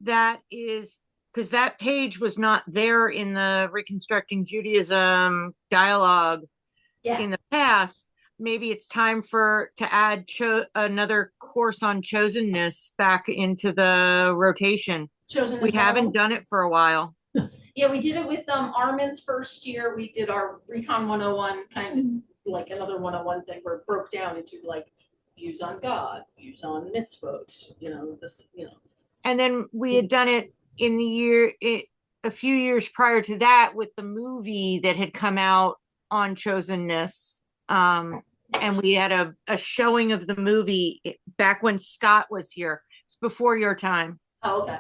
that is, because that page was not there in the Reconstructing Judaism dialogue in the past, maybe it's time to add another course on chosenness back into the rotation. Chosenness we haven't done it for a while. Yeah, we did it with Armin's first year. We did our Recon 101, kind of like another 101 thing where it broke down into like views on God, views on mitzvot, And then we had done it in a few years prior to that with the movie that had come out on chosenness. And we had a showing of the movie back when Scott was here. It's before your time. Oh, okay.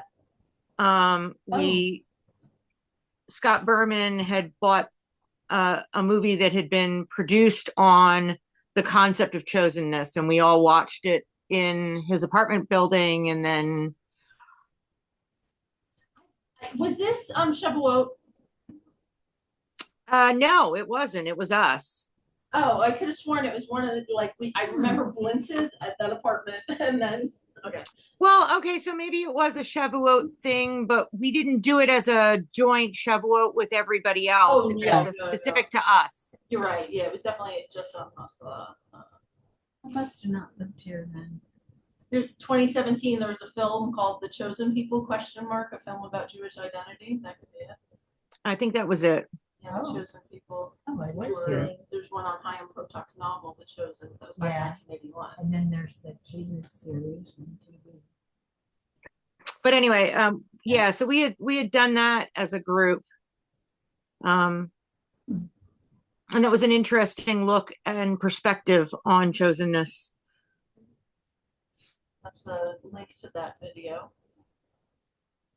Scott Berman had bought a movie that had been produced on the concept of chosenness, and we all watched it in his apartment building. And then was this Shavuot? No, it wasn't. It was us. Oh, I could have sworn it was one of the I remember blintzes at that apartment, and then okay. Well, okay, so maybe it was a Shavuot thing, but we didn't do it as a joint Shavuot with everybody else. Oh, it was specific to us. You're right. Yeah, it was definitely just on Haskalah. I must have not lived here then. 2017, there was a film called The Chosen People, a film about Jewish identity. That could be it. I think that was it. Yeah, The Chosen People. Oh, I was here. There's one on Chaim Protok's novel, The Chosen, that was by 1981. And then there's the Jesus series on TV. But anyway, so we had done that as a group. And that was an interesting look and perspective on chosenness. That's a link to that video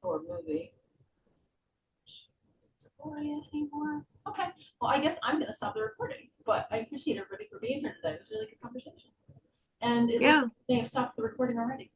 or movie. Anymore. Okay. Well, I guess I'm going to stop the recording, but I appreciate everybody for being here today. It was a really good conversation. And they have stopped the recording already.